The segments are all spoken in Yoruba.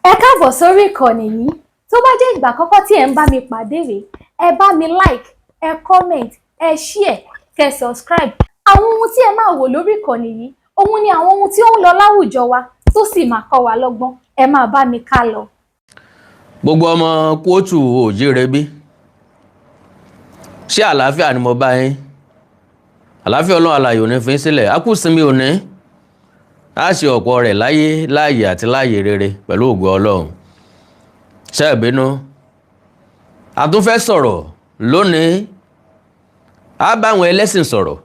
Ẹ káàbọ̀ sórí ìkànnì yìí. Tó bá jẹ́ ìgbà àkọ́kọ́ tí ẹ ń bá mi pàdé rèé, ẹ bá mi like, ẹ comment, ẹ share, kẹ́ subscribe. Àwọn ohun tí ẹ máa wò lórí ìkànnì yìí, òun ni àwọn ohun tí ó ń lọ láwùjọ wa tó sì máa kọ́ wa lọ́gbọ́n. Ẹ máa bá mi ká lọ. Gbogbo ọmọ kóòtù òjíire bí. Ṣé àlàáfíà ni mo bá yín? Àlàáfíà Ọlọ́run alààyè ò ní fi sílẹ̀. A kú sinmi òní. A ṣe ọ̀pọ̀ rẹ̀ láyé láàyè àti láàyè rere pẹ̀lú ògo Ọlọ́run. Ṣé ẹ bínú? A tún fẹ́ sọ̀rọ̀ lónìí. A bá àwọn ẹlẹ́sìn sọ̀rọ̀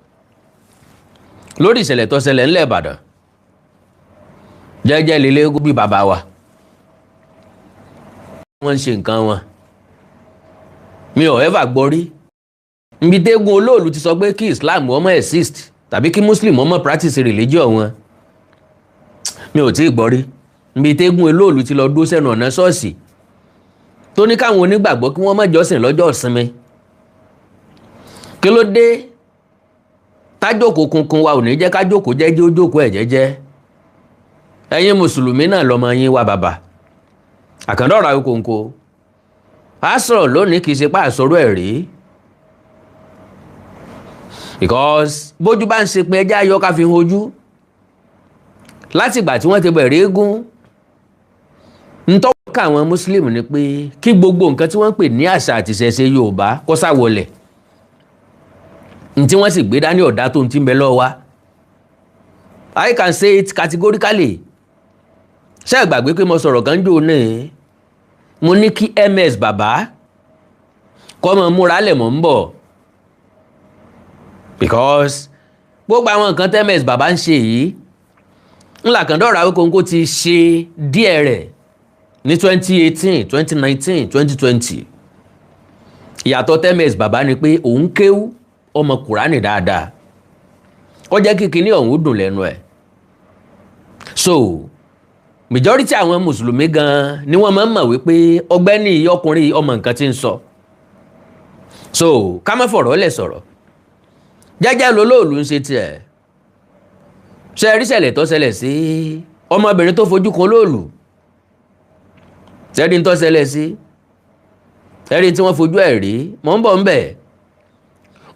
lórí ìṣẹ̀lẹ̀ tó ṣẹlẹ̀ ńlẹ̀ Ìbàdàn. Jẹ́jẹ́ lélẹ́gùn bí bàbá wa. Wọ́n ń ṣe nǹkan wọn. Mi ò ever gbọ́ rí. Níbi tẹ́gun olóòlù ti sọ pé kí Islam ọmọ exist tàbí kí Muslim ọmọ practice religion wọn. Mi ò tí ì gbọ́ rí. Níbi tẹ́gun olóòlù ti lọ dúró sẹ́nu ọ̀nà ṣọ́ọ̀ṣì tó ní káwọn onígbàgbọ́ kí wọ́n má jọ́sìn lọ́jọ́ ìsinmi. Kí ló dé? Tájókòó kunkun wa ò ní jẹ́ kájókòó jẹ́jẹ́ ó jókòó ẹ̀ jẹ́jẹ́. Ẹ̀yin Mùsùlùmí náà lọ́mọ yín wá bàbá. Àkàndọ̀rọ̀ Awíkonko. A sọ̀rọ̀ lónìí kì í ṣe pá àsọ̀rọ̀ ẹ̀ rí. Because bójú bá ń ṣe pé ẹjẹ́ ayọ́ ká fi hojú. Láti ìgbà tí wọ́n ti bẹ̀rẹ̀ eégún, ń tọ́wọ́ ká àwọn Muslim ni pé kí gbogbo nǹkan tí wọ́n ń pè ní àṣà àti ìṣẹ̀ṣe Yorùbá kó sáwọlẹ̀. Ní tí wọ́n sì gbé dání ọ̀dá tó ń tí ń bẹ lọ́wọ́ wa. I can say it categorically. Ṣé ẹ gbàgbé pé mo sọ̀rọ̀ kan jò náà? Mo ní kí MS bàbá kọ́ mọ múra lẹ̀ mọ́ ń bọ̀. Because gbogbo àwọn nǹkan tí MS bàbá ń ṣe yìí, ńlá Àkàndọ̀rọ̀ Awíkonko ti ṣe díẹ̀ rẹ̀ ní 2018, 2019, 2020. Ìyàtọ̀ tí MS bàbá ni pé òun kéwú ọmọ Kùránì dáadáa. Ó jẹ́ kí kinní ọ̀hún dùn lẹ́nu ẹ̀. So majority àwọn Mùsùlùmí gan ni wọ́n máa ń mọ̀ wípé ọgbẹ́ni ọkùnrin ọmọ nǹkan tí ń sọ. So ká má fọ̀rọ̀ lẹ̀ sọ̀rọ̀. Jẹ́jẹ́ lolóòlù ń ṣe tiẹ̀. Ṣé rí ṣẹlẹ̀ tó ṣẹlẹ̀ sí ọmọbìnrin tó fojú kan olóòlù? Ṣẹ́rí tó ṣẹlẹ̀ sí? Ẹ̀rí tí wọ́n fojú ẹ̀ rí mọ́ ń bọ̀ ń bẹ̀.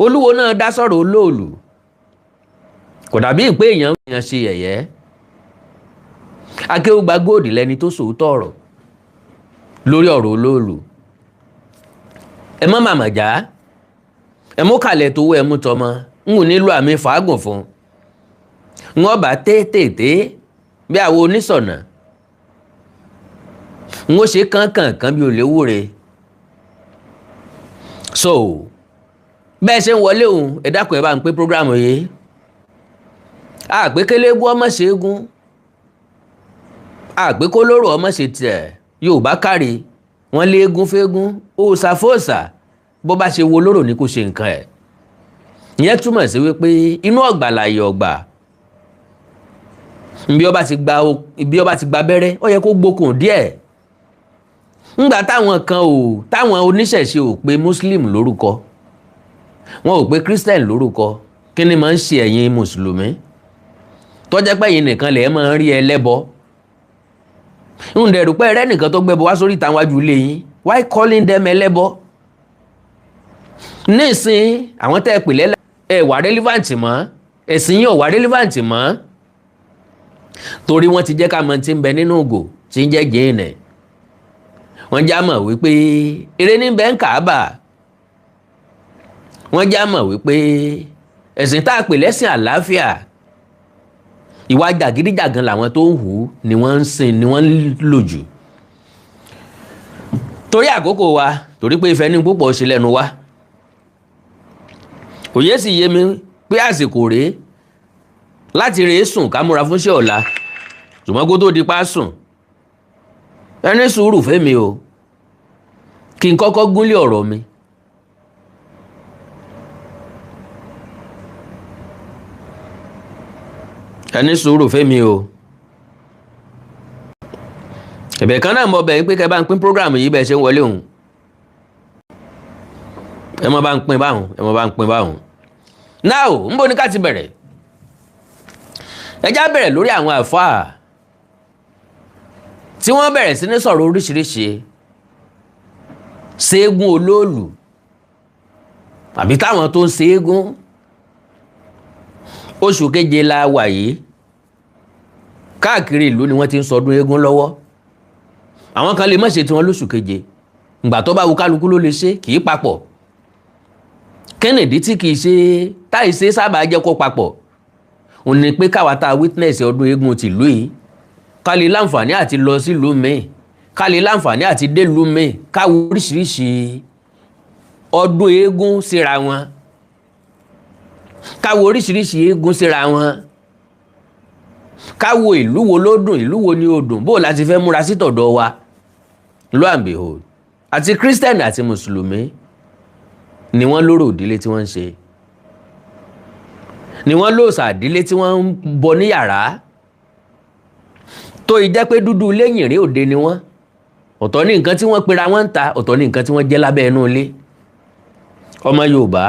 Olúwo náà dá sọ̀rọ̀ olóòlù. Kò dàbí pé èèyàn ṣe yẹ̀yẹ́. Akéwùgbà góòdì lẹni tó sòótọ́ ọ̀rọ̀ lórí ọ̀rọ̀ olóòlù. Ẹ mọ́ màmá já. Ẹ mú kàlẹ̀ tó wọ ẹ mú tọmọ. N ò nílò àmì fàágùn fún. Wọ́n bá tètè bí àwọn oníṣọ̀nà. N ó ṣe kánkànkan bí olèwúre. So bẹ́ẹ̀ ṣe ń wọlé òun ẹ dákun ẹ bá ń pé prógrámù yìí. Àpékélégún ọmọ ṣẹ́gun. Àpékó lóró ọmọ ṣe tiẹ̀. Yorùbá kárí. Wọ́n lé eégún fégún. Òòṣà fòòṣà. Bó bá ṣe wo lóró ni kò ṣe nǹkan ẹ̀. Ìyẹn túmọ̀ sí wípé inú ọ̀gbà láyé ọ̀gbà. Bí ó bá ti gba abẹ́rẹ́ ó yẹ kó gbókùn díẹ̀. Ńgbà táwọn oníṣẹ̀ṣe ò pè Muslim lórúkọ. Wọn ò pè Christian lórúkọ. Kí ni máa ń ṣe ẹ̀yin Mùsùlùmí? Tó jẹ́ pé ẹ̀yin nìkan lẹ̀ máa ń rí ẹlẹ́bọ. Ń dẹ̀rù pé ẹrẹ́ nìkan tó gbẹ́bọ wá sórí ìtàn wájú ilé yín. Why calling them ẹlẹ́bọ? Nísìn àwọn tẹ́ ẹ pè lẹ́lẹ́ ẹ wà relevant mọ́. Ẹ̀sìn yín ò wà relevant mọ́. Torí wọ́n ti jẹ́ ká mọ̀ tí ń bẹ nínú ògò tí ń jẹ́ gẹ̀ẹ́nẹ̀. Wọ́n já mọ̀ wípé eré ní bẹ́ ń Kàábà. Wọ́n já mọ̀ wípé ẹ̀sìn tá a pè lẹ́sìn àlàáfíà. Ìwà jàgídíjàgan làwọn tó ń hù ni wọ́n ń sìn ni wọ́n ń lò jù. Torí àkókò wa torí pé ìfẹ́ ní púpọ̀ ṣe lẹ́nu wa. Òye sì yé mi pé àsìkò rèé láti rèé sùn ká múra fún iṣẹ́ ọ̀la. Ṣùgbọ́n kó tó di pa sùn. Ẹ ní sùúrù fẹ́mi o. Kí n kọ́kọ́ gúnlé ọ̀rọ̀ mi. Ẹ ní sùúrù fẹ́mi o. Ẹ̀bẹ̀ kan náà mọ̀ bẹ̀ pé kẹ́ bá ń pín prógrámù yìí bẹ́ẹ̀ ṣe ń wọlé òun. Ẹ mọ́ bá ń pín báhùn. Now, ń bọ̀ ní ká ti bẹ̀rẹ̀. Ẹ já bẹ̀rẹ̀ lórí àwọn àfáà tí wọ́n bẹ̀rẹ̀ sí ní sọ̀rọ̀ oríṣiríṣi séégún olóòlù àbí táwọn tó ń séégún. Oṣù keje la wà yìí, káàkiri ìlú ni wọ́n ti ń sọdún eégún lọ́wọ́. Àwọn kan lè má ṣe tiwọn lóṣù keje, ìgbà tó bá wù kálukú ló lè ṣe, kì í papọ̀. Kennedy tí kì í ṣe táì ṣe sábà jẹ́ kó papọ̀, òun ni pé káwa ta witness ọdún eégún tìlú yìí ká lè láǹfààní àti lọ sílùú míì, ká lè láǹfààní àti délùú míì, káwo oríṣiríṣi ọdún eégún síra wọn, káwo oríṣiríṣi eégún síra wọn, káwo ìlú wo ló dùn, ìlú wo ni ó dùn, bó láti fẹ́ múra sí tọ̀dọ̀ wa. Lo and behold, àti Christian àti Mùsùlùmí ni wọ́n lórò ìdílé tí wọ́n ń ṣe, ni wọ́n lóòsà ìdílé tí wọ́n ń bọ ní yàrá. Tó ìjẹ́ pé dúdú lẹ́yìn rí òde ni wọ́n, ọ̀tọ̀ ní nǹkan tí wọ́n pera wọ́n ń ta, ọ̀tọ̀ ní nǹkan tí wọ́n jẹ́ lábẹ́ inú ilé. Ọmọ Yorùbá,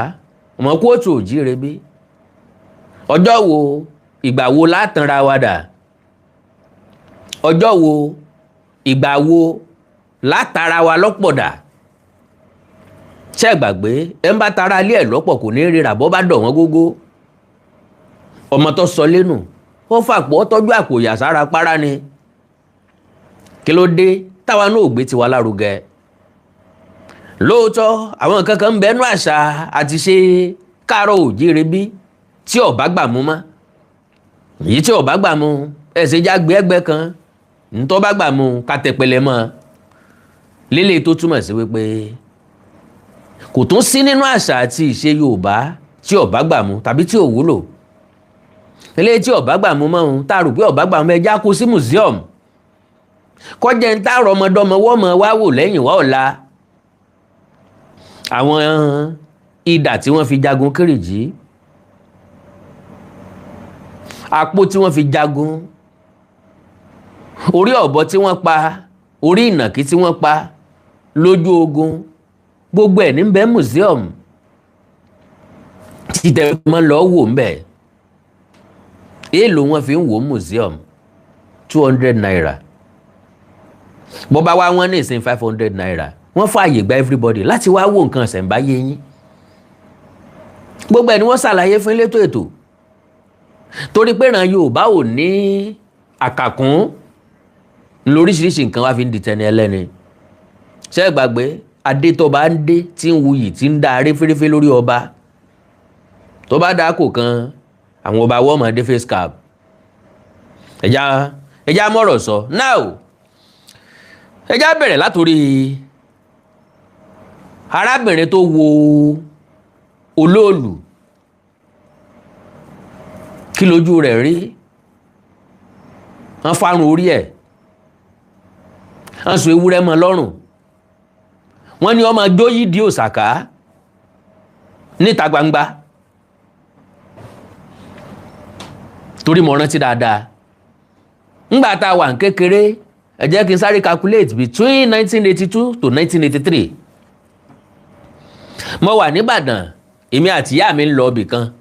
ọmọ kóòtù òjíire bí, ọjọ́ wo ìgbà wo látànra wa dà, ọjọ́ wo ìgbà wo látara wa lọ́pọ̀ dà. Ṣé gbàgbé ẹ ń bá tara ilé ẹ̀ lọ́pọ̀ kò ní ríra bọ́ bá dọ̀ wọ́n gógó. Ọmọ tó sọ lẹ́nu ó fàpọ̀ tọ́jú àpò yàsára para ni. Kí ló dé táwa náà ò gbé tiwa lárugẹ? Lóòótọ́ àwọn nǹkan kan ń bẹnu àṣà àti ṣe káàárọ̀ òjíire bí tí ó bá gbà mú mọ́. Èyí tí ó bá gbà mú ẹ̀sẹ̀ já gbé ẹgbẹ́ kan, ntọ́ bá gbà mú ká tẹpẹlẹ mọ́. Lélẹ̀ tó túmọ̀ sí wípé kò tún sí nínú àṣà àti ìṣe Yorùbá tí ó bá gbà mú tàbí tí ò wúlò. Eléyìí tí ó bá gbà mú mọ́ ohun tá a rò pé ó bá gbà mú ẹja kó sí museum. Kọjá ń tààrọ̀ ọmọdọ́mọ wọ́mọ wá wò lẹ́yìn wá ọ̀la. Àwọn idà tí wọ́n fi jagun Kírìjí, àpò tí wọ́n fi jagun, orí ọ̀bọ tí wọ́n pa, orí ìnàkí tí wọ́n pa lójú ogun, gbogbo ẹ̀ ní ń bẹ museum títẹ̀ mọ́ lọ wò ń bẹ̀. Èèlò wọn fi ń wò museum 200 naira. Bó bá wá wọ́n ní ìsìn 500 naira. Wọ́n fààyè gba everybody láti wá wò nǹkan ṣẹ̀ǹbáyé yín. Gbogbo ẹ̀ ni wọ́n ṣàlàyé fún elétò ètò. Torí pé ìran Yorùbá ò ní àkàkún lóríṣiríṣi nǹkan wá fi ń dìtẹni ẹlẹ́ni. Ṣé ẹ gbàgbé adé tó bá ń dé tí ń wuyì tí ń dá aréféréfé lórí ọba, tó bá dá kò kan àwọn ọba wọ́n máa dé face cap. Ẹja mọ̀rọ̀ sọ. Now ẹja bẹ̀rẹ̀ látòrí arábìnrin tó wo olóòlù. Kí lójú rẹ̀ rí? Wọ́n fárun orí ẹ̀, wọ́n so ewúrẹ́ mọ́ lọ́rùn, wọ́n ní ọmọ jóyí di òsàká níta gbangba. Torí mo rántí dáadáa ńgbà tá a wà ní kékeré, ẹ jẹ́ kí n sáré calculate between 1982 to 1983. Mo wà ní Ìbàdàn, èmi àti ìyá mi ń lọ ibì kan.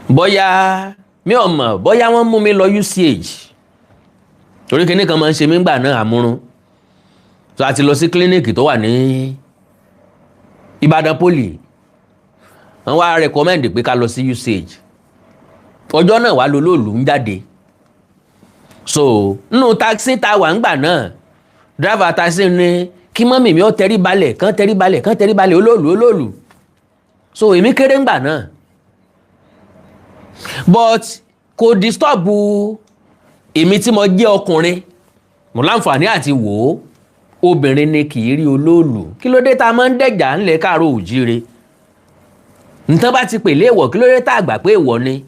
Bóyá mi ò mọ̀, bóyá wọ́n mú mi lọ UCH. Torí kíní kan máa ń ṣe mí ńgbà náà àmúrun. So a ti lọ sí kílíníìkì tó wà ní Ìbàdàn Poly. Wọ́n wá recommend pé ká lọ sí UCH. Ọjọ́ náà wà lólóòlù ń jáde. So nínú taxi tá a wà ńgbà náà, driver taxi ní kí mọ́mì mi ó tẹrí balẹ̀, kán tẹrí balẹ̀, kán tẹrí balẹ̀, olóòlù. So èmi kéré ńgbà náà. But kò disturb èmi tí mo jẹ́ ọkùnrin, mo láǹfààní àti wò ó. Obìnrin ni kì í rí olóòlù. Kí ló dé tá a máa ń dẹ̀jà ńlẹ̀ káàárọ̀ òjíire? Nǹkan bá ti pèlé èèwọ̀, kí ló dé tá a gbà pé èèwọ̀ ni?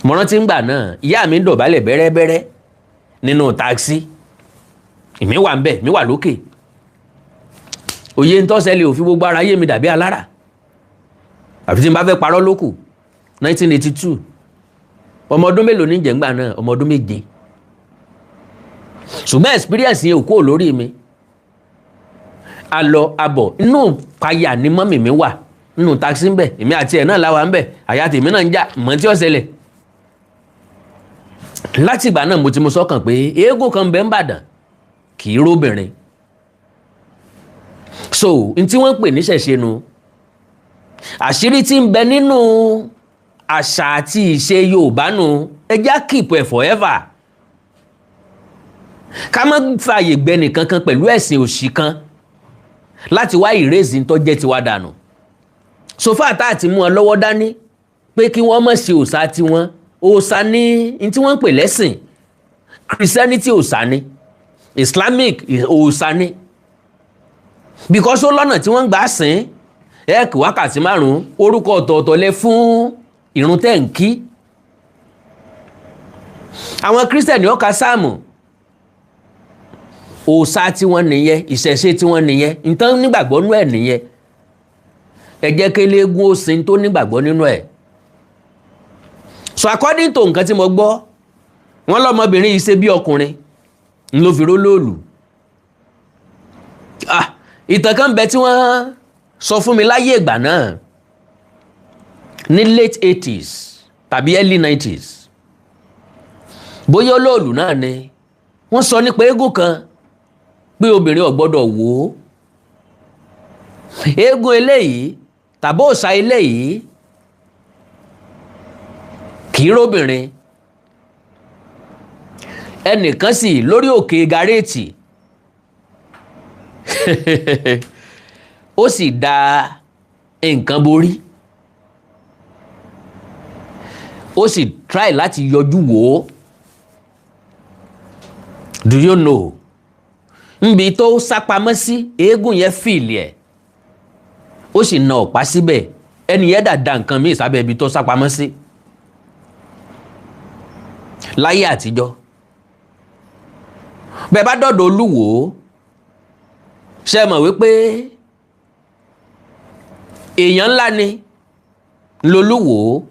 Mo rántí ńgbà náà ìyá mi ń dọ̀bálẹ̀ bẹ́rẹ́bẹ́rẹ́ nínú táksì. Èmi wà ń bẹ̀, mi wà lókè. Òye ń tọ́sẹ̀lẹ̀ ò fi gbogbo ara yé mi dàbí alára. Àfi tí n bá fẹ́ parọ́ lókù. 1982. Ọmọ ọdún mélòó ní jẹ́ ńgbà náà? Ọmọ ọdún 7. Ṣùgbọ́n experience yẹn ò kúrò lórí mi. Àlọ àbọ̀ inú payà ni mọ́mì mi wà nínú táksì ń bẹ̀. Èmi àti ẹ̀ náà láwa ń bẹ̀. Àyà tèmi náà ń jà mọ́ tí ó ṣẹlẹ̀. láti ìgbà náà mo ti mú sọ́kàn pé eégún kan bẹ ń bàdàn kì í róbìnrin. So n tí wọ́n ń pè ní ṣẹ̀ṣe nu àṣírí tí ń bẹ nínú àṣà àti ìṣe Yorùbá nu ẹjá keep ẹ̀ forever. Ká má fààyè gbẹ nìkan kan pẹ̀lú ẹ̀sìn òṣì kan láti wá ìrèzí tó jẹ́ tiwa dànù. Sofa tá àti mú ọ lọ́wọ́ dání pé kí wọ́n má ṣe òòṣà tiwọn, òòṣà ní tí wọ́n ń pè lẹ́sìn. Christianity òòṣà ni, Islamic òòṣà ni, because ó lọ́nà tí wọ́n ń gbà sìn kí wákàtí 5 orúkọ ọ̀tọ̀ọ̀tọ̀ lẹ fún ìrun tẹ́ ń kí. Àwọn Christian ó ka sáàmù, òòṣà tí wọ́n nìyẹn, ìṣẹ̀ṣe tí wọ́n nìyẹn, nǹkan nígbàgbọ́ nínú ẹ̀ nìyẹn. Ẹ jẹ́ kí eléégún ó sin tó nígbàgbọ́ nínú ẹ̀. So according to nǹkan tí mo gbọ́, wọ́n lọ́mọbìnrin yìí ṣe bí ọkùnrin ló fi rólóòlù. Ìtàn kan bẹ tí wọ́n sọ fún mi láyé ìgbà náà ní late 80s tàbí early 90s. Bóyá olóòlù náà ni wọ́n sọ nípa eégún kan pé obìnrin ò gbọ́dọ̀ wò ó. Eégún eléyìí tàbí òòṣà eléyìí kì í róbìnrin. Ẹnìkan sì lórí òkè gàréètì ó sì da nǹkan borí, ó sì try láti yọjú wò ó. Do you know? Nbi tó sápamọ́ sí eégún yẹn fìlì ẹ̀, ó sì na ọ̀pá síbẹ̀, ẹni yẹn dàda nǹkan míì sábẹ́ ibi tó sápamọ́ sí. Láyé àtijọ́ bẹ́ẹ̀ bá dọ̀dọ̀ Olúwo ṣe mọ̀ wípé èèyàn ńlá ni lolúwo,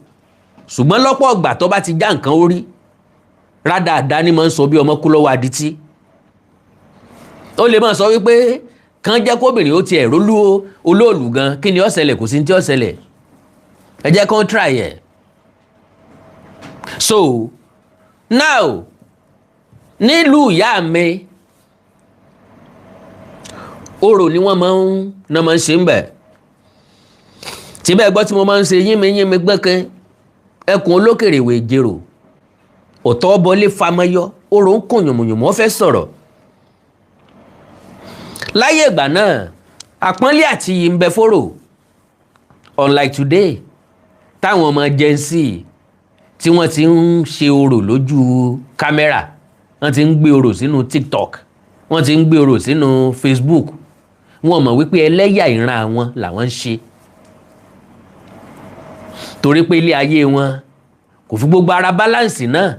ṣùgbọ́n lọ́pọ̀ ọgbà tó bá ti já nǹkan orí rádáadáa ni máa ń sọ bí ọmọ kú lọ́wọ́ adití. Ó lè máa sọ wípé kàn jẹ́ kóbìnrin ó ti ẹ̀rọ olóòlù gan, kí ni ó ṣẹlẹ̀, kò sí ní tí ó ṣẹlẹ̀, ẹ jẹ́ kán try ẹ̀. So now nílùú ìyá mi orò ni wọ́n máa ń ṣe ń bẹ̀. Tí bẹ́ẹ̀ gbọ́ tí mo máa ń ṣe yínmi gbẹ́kẹ́ ẹkùn olókèrè ìwé ìjèrò ọ̀tọ̀ bọlé famayọ orò ń kùn yùmùyùmù ó fẹ́ sọ̀rọ̀. Láyé ìgbà náà àpọ́nlé àti iyì ń bẹ fórò, unlike today táwọn ọmọ Gen Z tí wọ́n ti ń ṣe orò lójú kámẹ́rà, wọ́n ti ń gbé orò sínú TikTok, wọ́n ti ń gbé orò sínú Facebook. Wọ́n mọ̀ wípé ẹlẹ́yà ìran àwọn làwọn ń ṣe, torí pé ilé ayé wọn kò fi gbogbo ara báláǹsì náà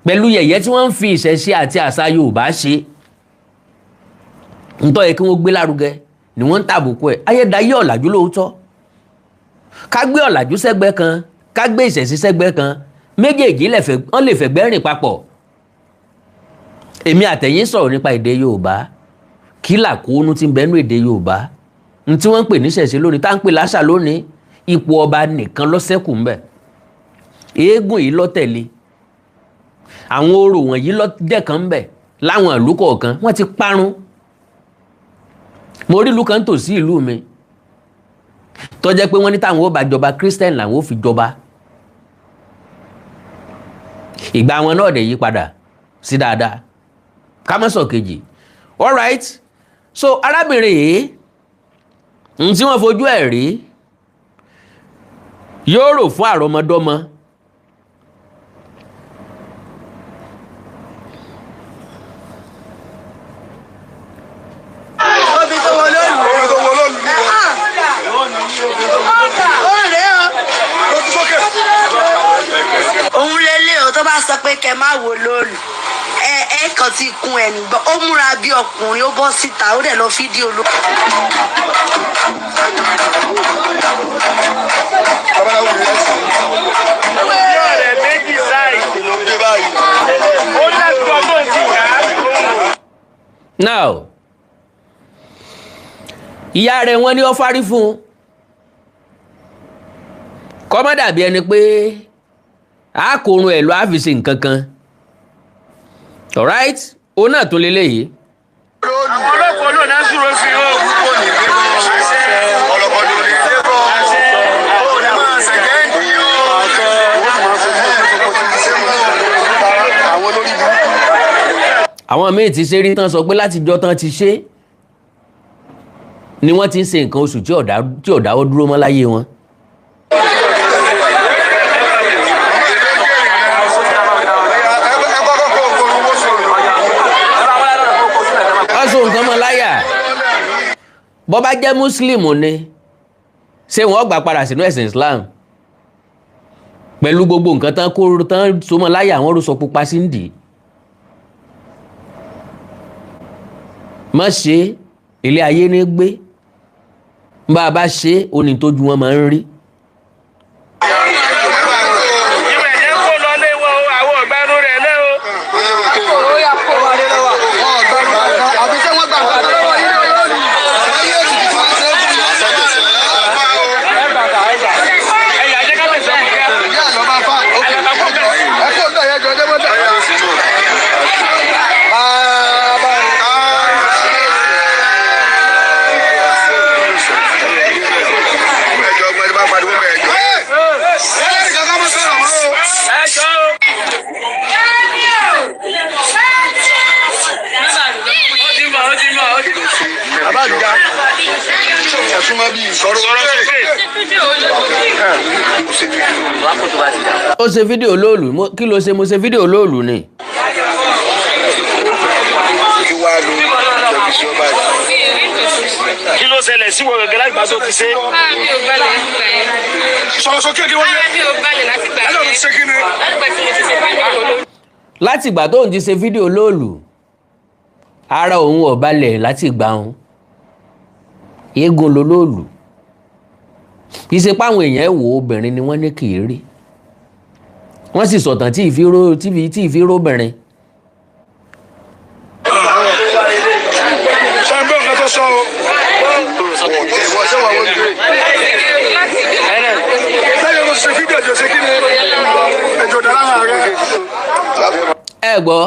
pẹ̀lú yẹ̀yẹ́ tí wọ́n ń fi ìṣẹ̀ṣe àti àṣà Yorùbá ṣe. Ntọ́ yẹ kí wọ́n gbé lárugẹ ni wọ́n ń tàbùkù ẹ̀. Ayédáyé ọ̀làjú lóòótọ́, ká gbé ọ̀làjú sẹ́gbẹ́ kan, ká gbé ìṣẹ̀ṣe sẹ́gbẹ́ kan, méjèèjì wọ́n lè fẹ̀gbẹ́ rìn papọ̀. Èmi àtẹ̀yìn sọ̀rọ̀ nípa èdè Yorùbá, kí làkóónú tí ń bẹ́nu èdè Yorùbá, n tí wọ́n ń pè ní ìṣẹ̀ṣe lónìí, tá ń pè láṣà lónìí, ipò ọba nìkan ló ṣẹ́kù ńbẹ̀. Eégún yìí ló tẹ̀lé, àwọn orò wọ̀nyí ló dẹ̀kan ńbẹ̀ láwọn ìlú kọ̀ọ̀kan, wọ́n ti parun. Mo rí ìlú kan tòsí ìlú mi tó jẹ́ pé wọ́n ní táwọn ó bá jọba Christian làwọn ó fi jọba. Ìgbà wọn náà dẹ̀ yí padà sí dáadáa, ká má sọ kejì. All right, so arábìnrin yìí n tí wọ́n fojú ẹ̀ rí yóò rò fún àrọmọdọ́mọ. Òun lélẹ̀ o tó bá sọ pé kẹ má wo lóòlù ẹ kàn ti kun ẹ̀ nígbà ó múra bí ọkùnrin ó bọ́ síta ó dẹ̀ lọ fídíò ló. Now ìyá rẹ̀ wọ́n ní ó fárí fún un kó má dàbí ẹni pé a kò run ẹ̀ lọ a fi ṣe nǹkan kan alright òun náà tún lélẹ́yìí. àwọn ọlọ́pàá ló náà dúró sí i ó kò ní dé bọ́ ọlọ́pàá ló ní dé bọ́ ó ní máa ṣẹ̀gẹ́ndì ó àwọn olórí burúkú. àwọn míì ti ṣe rí tán sọ pé látijọ́ tán ti ṣe ni wọ́n ti ń ṣe nǹkan oṣù tí ò dáwọ́ dúró mọ́ láyé wọn. wọ́n so nǹkan mọ́ láyà bọ́ bá jẹ́ mùsùlùmí ni ṣé wọ́n gbà padà sínú ẹ̀sìn Islam pẹ̀lú gbogbo nǹkan tán kó tán so mọ́ láyà àwọn rúṣọ pupa sí ń dì í. má ṣe ilé ayé ní gbé bá a bá ṣe ó ní tójú wọn máa ń rí. ìwé ẹ̀jẹ̀ kó lọ lé wọn o àwọn ọ̀gbẹ́nu rẹ̀ lé o. ó yà kó wa lé lọ́wọ́. àbí ṣé wọ́n gbà wọ́n lọ́wọ́ yìí lónìí. ayé òsì ti fún ṣe é fún yàrá ṣàkóso. ẹ̀yà jẹ́ ká tẹ̀sán fún yàrá. ìyá àlọ́ máa fa òkè ẹ̀kọ́ ń dà yẹn jọ ọjọ́ mọ́tà. ó ṣe fídíò lóòlù kí ló ṣe mo ṣe fídíò lóòlù ni. kí ló ṣẹlẹ̀ sí wọn gẹ́gẹ́ láti gbà tó ti ṣe. mi ò balẹ̀ nígbà yẹn. sọ̀rọ̀ sókè kí wọ́n yẹ. mi ò balẹ̀ láti gbà yẹn. ẹ̀rọ ti ṣe kí ni. láti gbà tí mo ti ṣe fídíò lórí. láti ìgbà tóun ti ṣe fídíò lóòlù ara òun ò balẹ̀ láti ìgbà òun eégún ló lóòlù kì í ṣe páwọn èèyàn wo obìnrin ni wọ́n ní kì í rí wọ́n sì sọ̀tàn tí ìfíró obìnrin. sọ́ńbẹ́ ọ̀gá tó sọ o. ìwọ ṣé wà wọ́n gbé. lẹ́yìn ló ṣe fídíò ẹ̀jọ̀ ṣe kí ni ẹ̀jọ̀ dára rẹ̀. ẹ gbọ́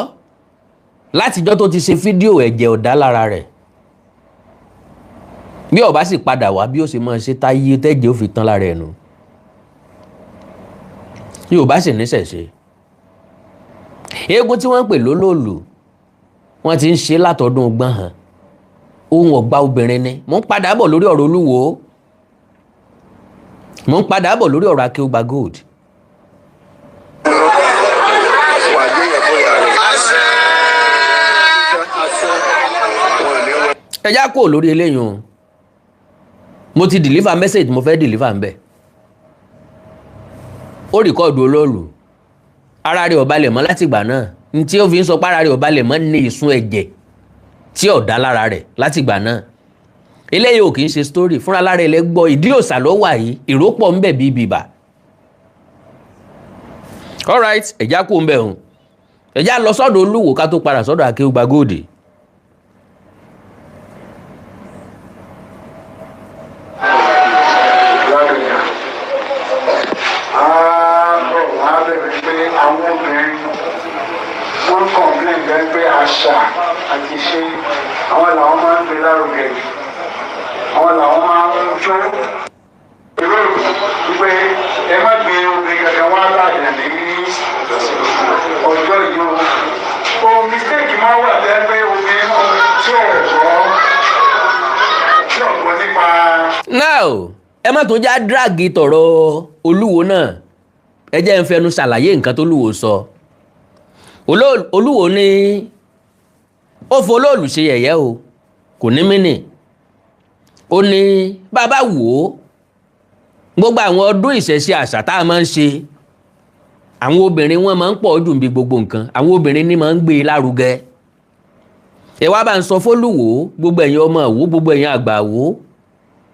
látijọ́ tó ti ṣe fídíò ẹ̀jẹ̀ ọ̀dá lára rẹ̀ bí ó bá sì padà wá bí ó ṣe máa ṣe táyé tẹ́jẹ̀ ó fi tán lára ẹnu yóò bá sì níṣẹ̀ṣe eégún tí wọ́n ń pè lólòlù wọ́n ti ń ṣe látọdún gbọ́n hàn ohun ọ̀gbà obìnrin ni mò ń padà bọ̀ lórí ọ̀rọ̀ Olúwo mò ń padà bọ̀ lórí ọ̀rọ̀ Akeugba Gold. ẹ já kúrò lórí eléyìí o mo ti deliver message mo fẹ́ deliver ń bẹ̀ ó rìkọ́ọ̀dù olóòlù ara rẹ̀ ò balẹ̀ mọ́ láti ìgbà náà ní tí ó fi ń sọ pé ara rẹ̀ ò balẹ̀ mọ́ ní ìsun ẹ̀jẹ̀ tí ò dá lára rẹ̀ láti ìgbà náà eléyìí ò kì í ṣe story fúnra lára ẹ̀ lẹ́gbọ́ ìdí òsà ló wà yìí ìrópọ̀ ń bẹ̀ bíi bìbà alright ẹ̀já kú ń bẹ̀ hùn ẹ̀já lọ sọ́dọ̀ Olúwo ká tó padà sọ́dọ̀ Akeugba Gold. Àṣà àti ṣe àwọn làwọn máa ń gbé lárugẹ àwọn làwọn máa ń jó ìró ìpè ẹ má gbé obìnrin kankan wá láàyè ní ọjọ́ yìí o mistake máa wà tẹ́ pé obìnrin tí ò gbọ́ nípa. now ẹ má tún já drag tọ̀rọ̀ Olúwo náà ẹ jẹ́ ń fẹnu ṣàlàyé nǹkan tó Olúwo sọ Olúwo ní ó fọlọ́ọ̀lù ṣe yẹ̀yẹ́ o kò ní mínì ó ní bàbá wò ó gbogbo àwọn ọdún ìṣẹ̀ṣe àṣà tá a máa ń ṣe àwọn obìnrin wọn máa ń pọ̀ jù bí gbogbo nǹkan àwọn obìnrin ní máa ń gbé e lárugẹ ẹ wá bá ń sọ f'Olúwo gbogbo ẹ̀yin ọmọ Ìwó gbogbo ẹ̀yin àgbà Ìwó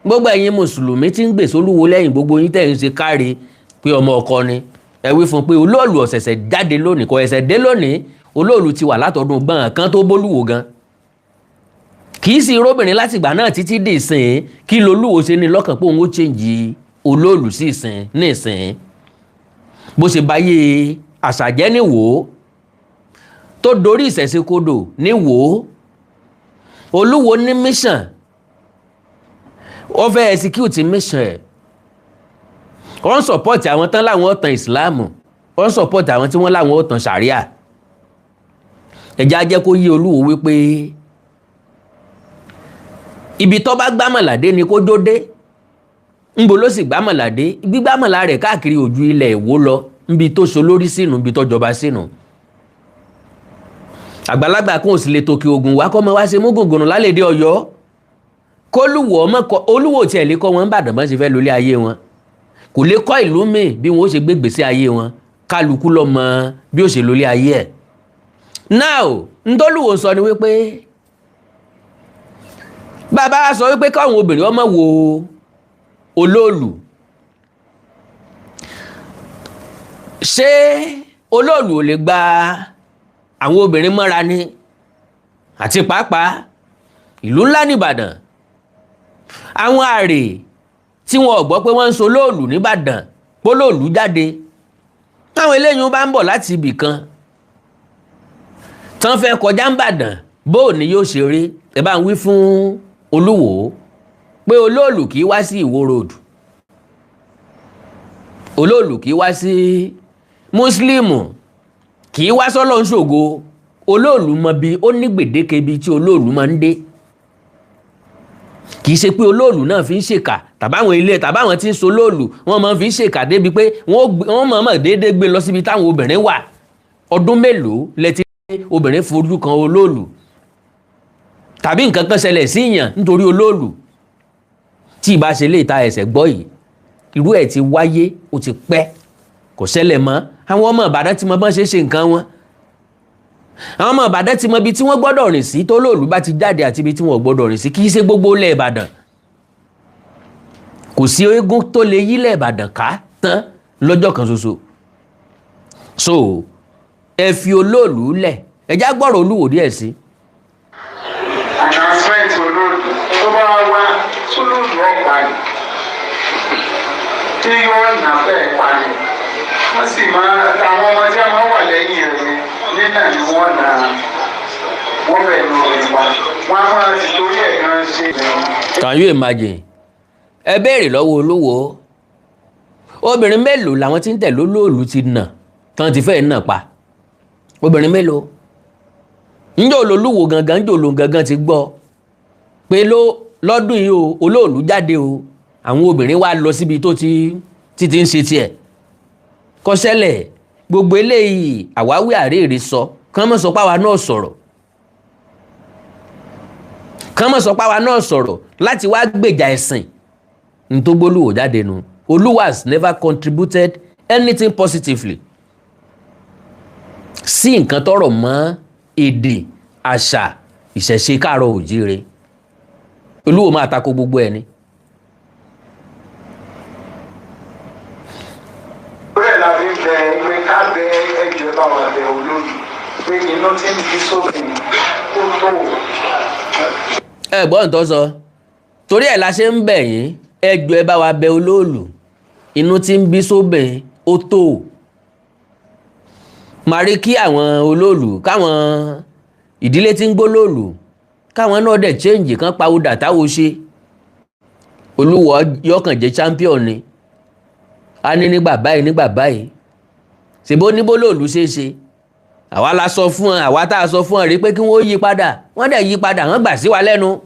gbogbo ẹ̀yin mùsùlùmí tí ń gbè s'Olúwo lẹ́yìn gbogbo yín tẹ̀ ń ṣe káre pé ọmọ ọkọ ni ẹ wí fún pé olóòlù ọ̀sẹ̀sẹ̀ jáde lónìí kò ẹ̀sẹ̀ dé lónìí olóòlù ti wà látọdún gbọ́n kan tó b'Olúwo gan kì í sí róbìnrin láti ìgbà náà títí dé ìsìn kí l'Olúwo ṣe ní lọ́kàn pé òun ó change olóòlù sí ìsìn ní ìsìn bó ṣe báyé àṣàjẹ́ ní Ìwó tó dorí ìṣẹ̀ṣe kodò ní Ìwó. Olúwo ní mission, ó fẹ́ execute mission ẹ̀. Wọ́n support àwọn tán láwọn ó tan Islam, wọ́n support àwọn tí wọ́n láwọn ó tan Sharia. Ẹja jẹ́ kó yé Olúwo wípé ibi tó bá gbámọ̀ládé ni kó jó dé. Ńbo ló sì gbámọ̀ládé, gbígbámọ̀lá rẹ̀ káàkiri ojú ilẹ̀ Ìwó lọ, níbi tó so lórí sínú, níbi tó jọba sínú. Àgbàlagbà kan ò sì lè tòkè Ògùn wá kọ́ mọ́ wá ṣe mú gògùnù lálẹ́dé Ọ̀yọ́. Kólúwo ọmọ kọ Olúwo tí ẹ̀ lè kọ́ wọn Ìbàdàn bọ́n ṣe fẹ́ lólé ayé wọn. Kò lè kọ́ ìlú míì bí wọ́n ó ṣe gbé gbèsè ayé wọn. Kálukú ló mọ bí ó ṣe lólé ayé ẹ̀. Now, ntọ́lúwo sọ ni wípé bàbá sọ wípé káwọn obìnrin ọmọ wo Olóòlù. Ṣé Olóòlù ò lè gba àwọn obìnrin mọ́ra ni? Àti pàápàá ìlú ńlá ní Ìbàdàn, àwọn àrè tí wọn ò gbọ́ pé wọ́n ń so Olóòlù nìbàdàn pólóòlù jáde, táwọn eléyìí bá ń bọ̀ láti ibì kan tán fẹ́ kọjá ń bàdàn, bóò ni yóò ṣe rí? Ẹ bá ń wí fún Olúwo pé Olóòlù kì í wá sí Ìwó road, Olóòlù kì í wá sí Mùsùlùmù, kì í wá sọ́lọ́ ń ṣògo. Olóòlù mọ bí ó ní gbèdéke bí tí Olóòlù máa ń dé. Kì í ṣe pé Olóòlù náà fi ń ṣèkà, tàbáwọn ilé tàbáwọn tí ń so Olóòlù wọ́n máa fi ń ṣèkà débi pé wọ́n mọ̀ọ́mọ̀ déédéé gbé lọ síbi táwọn obìnrin wà. Ọdún mélòó lẹ́tí obìnrin fojú kan Olóòlù, tàbí nǹkan kan ṣẹlẹ̀ sí ìyàn nítorí Olóòlù? Tí ìbá ṣe lè ta ẹsẹ̀ gbọ́ yìí, irú ẹ̀ ti wáyé, ó ti pẹ́, kò ṣẹlẹ̀ mọ́. Àwọn ọmọ Ìbàdàn ti mọ bọ́n ṣe nǹkan wọn. Àwọn ọmọ Ìbàdàn ti mọ ibi tí wọ́n gbọ́dọ̀ rìn sí tó Olóòlù bá ti jáde àti ibi tí wọ́n gbọ́dọ̀ rìn sí. Kì í ṣe gbogbo ilẹ̀ Ìbàdàn. Kò sí eégún tó lè yílẹ̀ Ìbàdàn ká tán lọ́jọ́ kan ṣoṣo. So ẹ fi Olóòlù lẹ̀, ẹ já gbọ́rọ̀ Olúwo díẹ̀ sí. Announcement Olóòlù tó bá wá Olóòlù ọ̀pá ni tí yóò nà fẹ́ pa ni. Wọ́n sì máa àwọn ọmọ tí a máa wà lẹ́yìn rẹ̀ nínà ni wọ́n nà wọ́n fẹ́ lò rẹ̀ pa. Wọ́n á máa ti torí ẹ̀ gan ṣe. Can you imagine? Ẹ béèrè lọ́wọ́ Olúwo, obìnrin mélòó làwọn tí ń tẹ̀lé Olóòlù ti nà tán ti fẹ́ nà pa? Obìnrin mélòó? Ǹjẹ́ Olúwo gangan, ǹjẹ́ Olóòlù gangan ti gbọ́ pé lọ́dún yìí o Olóòlù jáde o, àwọn obìnrin wá lọ síbi tó ti ń ṣe tiẹ̀? Kò ṣẹlẹ̀. Gbogbo eléyìí àwáwí àréèrè sọ, kán mọ́ sọ páwa náà sọ̀rọ̀, kán mọ́ sọ páwa náà sọ̀rọ̀ láti wá gbèjà ẹ̀sìn. Ní tó gbólúwo jáde nu. Olúwo has never contributed anything positively sí nǹkan tọ́rọ̀ mọ́ èdè, àṣà, ìṣẹ̀ṣe káàárọ̀ òjíire. Olúwo máa tako gbogbo ẹni. Bẹ́ẹ̀ la fi bẹ pé ká bẹ ẹjọ́ bá wà bẹ Olóòlù pé iná tí ń fi sófin ó tó. Ẹ gbọ́ ǹtọ́ sọ, torí ẹ̀ la ṣe ń bẹ̀ yín, ẹjọ́ ẹ bá wa bẹ Olóòlù, inú tí ń bí sóbìn ó tó. Màá rí kí àwọn Olóòlù, káwọn ìdílé tí ń gbólóòlù, káwọn náà dẹ̀ change kan pawódà táwo ṣe. Olúwo yọkàn jẹ́ champion ni. A ní nígbà báyìí ṣèbó níbo Olóòlù ṣe é ṣe. Àwa la sọ fún wọn, àwa tá a sọ fún wọn rí pé kí wọ́n yí padà, wọ́n dẹ̀ yí padà, wọ́n gbà sí wa lẹ́nu.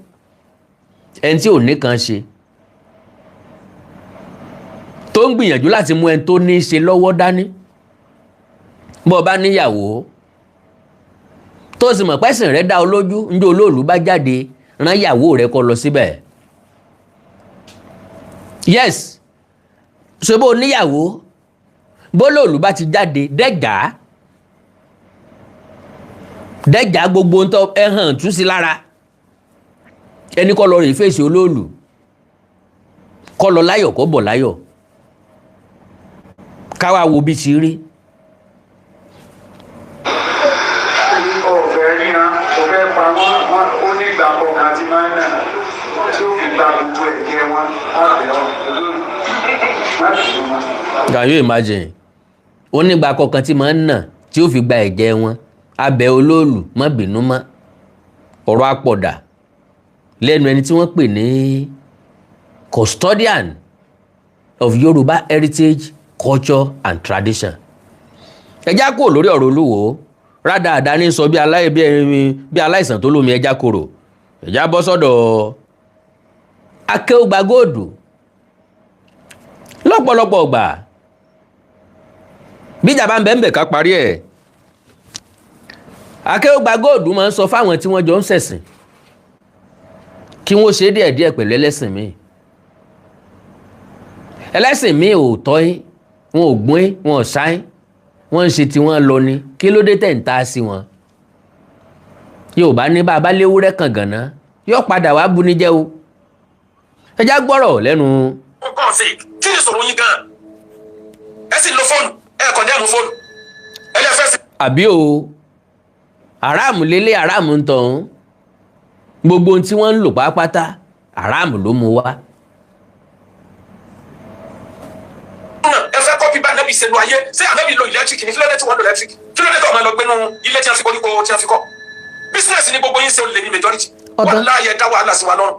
Ẹni tí ò ní kan ṣe tó ń gbìyànjú láti mú ẹni tó ní í ṣe lọ́wọ́ dání. Bó bá níyàwó tó sì mọ̀ pẹ́sìn rẹ̀ dá ọ lójú, ǹjẹ́ Olóòlù bá jáde rán ìyàwó rẹ̀ kó lọ síbẹ̀. Yes, ṣe bó níyàwó, bó Olóòlù bá ti jáde dẹ́jà gbogbo ń tọ́ ẹ hàn tú sí lára. Ẹni kọ́ lọ rè fèsì Olóòlù, kọ́ lọ láyọ̀ kọ́ bọ̀ láyọ̀, káwá wo bí ti rí. Ọ̀fẹ́ ríran, ọ̀fẹ́ pa wọ́n ó ní ìgbà kọ̀ọ̀kan àti máa ń nà tí ó fi gba gbogbo ẹ̀jẹ̀ wọn lábẹ́ Olóòlù. Can you imagine? ó nígbà kọ̀ọ̀kan tí máa ń nà tí ó fi gba ẹ̀jẹ̀ wọn abẹ́ olóòlù má bínú mọ́ ọ̀rọ̀ àpọ̀dà lẹ́nu ẹni tí wọ́n pè ní custodian of Yorùbá heritage culture and tradition. ẹjá kúrò lórí ọ̀rọ̀ Olúwo rádaràda ní sọ bí aláìsàn tó lómi ẹjá kúrò ẹjá bọ́ sọ́dọ̀ Akéúgba Góòdù. lọ́pọ̀lọpọ̀ ọgbà bíjà bá ń bẹ̀ ká parí ẹ̀ Akéúgba Góòdù máa ń sọ fáwọn tí wọ́n jọ ń ṣẹ̀sìn kí wọ́n ṣe díẹ̀díẹ̀ pẹ̀lú ẹlẹ́sìn míì. ẹlẹ́sìn míì ò tọ́ yín wọn ò gbọ́n yín wọn ò ṣáyín wọ́n ń ṣe tí wọ́n lọ ni kí ló dé tẹ̀ ń ta sí wọn. Yorùbá ní bá a bá léwúrẹ́ kàn gànà yóò padà wá bu ní jẹ́ o. ẹjá gbọ́rọ̀ lẹ́nu. nǹkan ọ̀sẹ̀ kí ni sọ̀rọ̀ yín gan-an ẹ sì lo fóònù ẹ kàn dé àmú fóònù ẹ lè fẹ́ sí. àbí o aráàmù lélẹ̀ aráàmù ń tọ̀hún gbogbo ohun tí wọ́n ń lò pátápátá aráàmù ló mú wá. ẹ fẹ́ kọ́pì bá ànábì ṣe lu ayé ṣé ànábì lo electric ní kílódé tí wọ́n lo electric kílódé tó ọmọ ẹ lọ gbénu ilé tí wọ́n fi koríko tí wọ́n fi kọ́ business ni gbogbo yín ṣe olè ní majority wọ́n láàyè dá wàhálà sí wa lọ́rùn.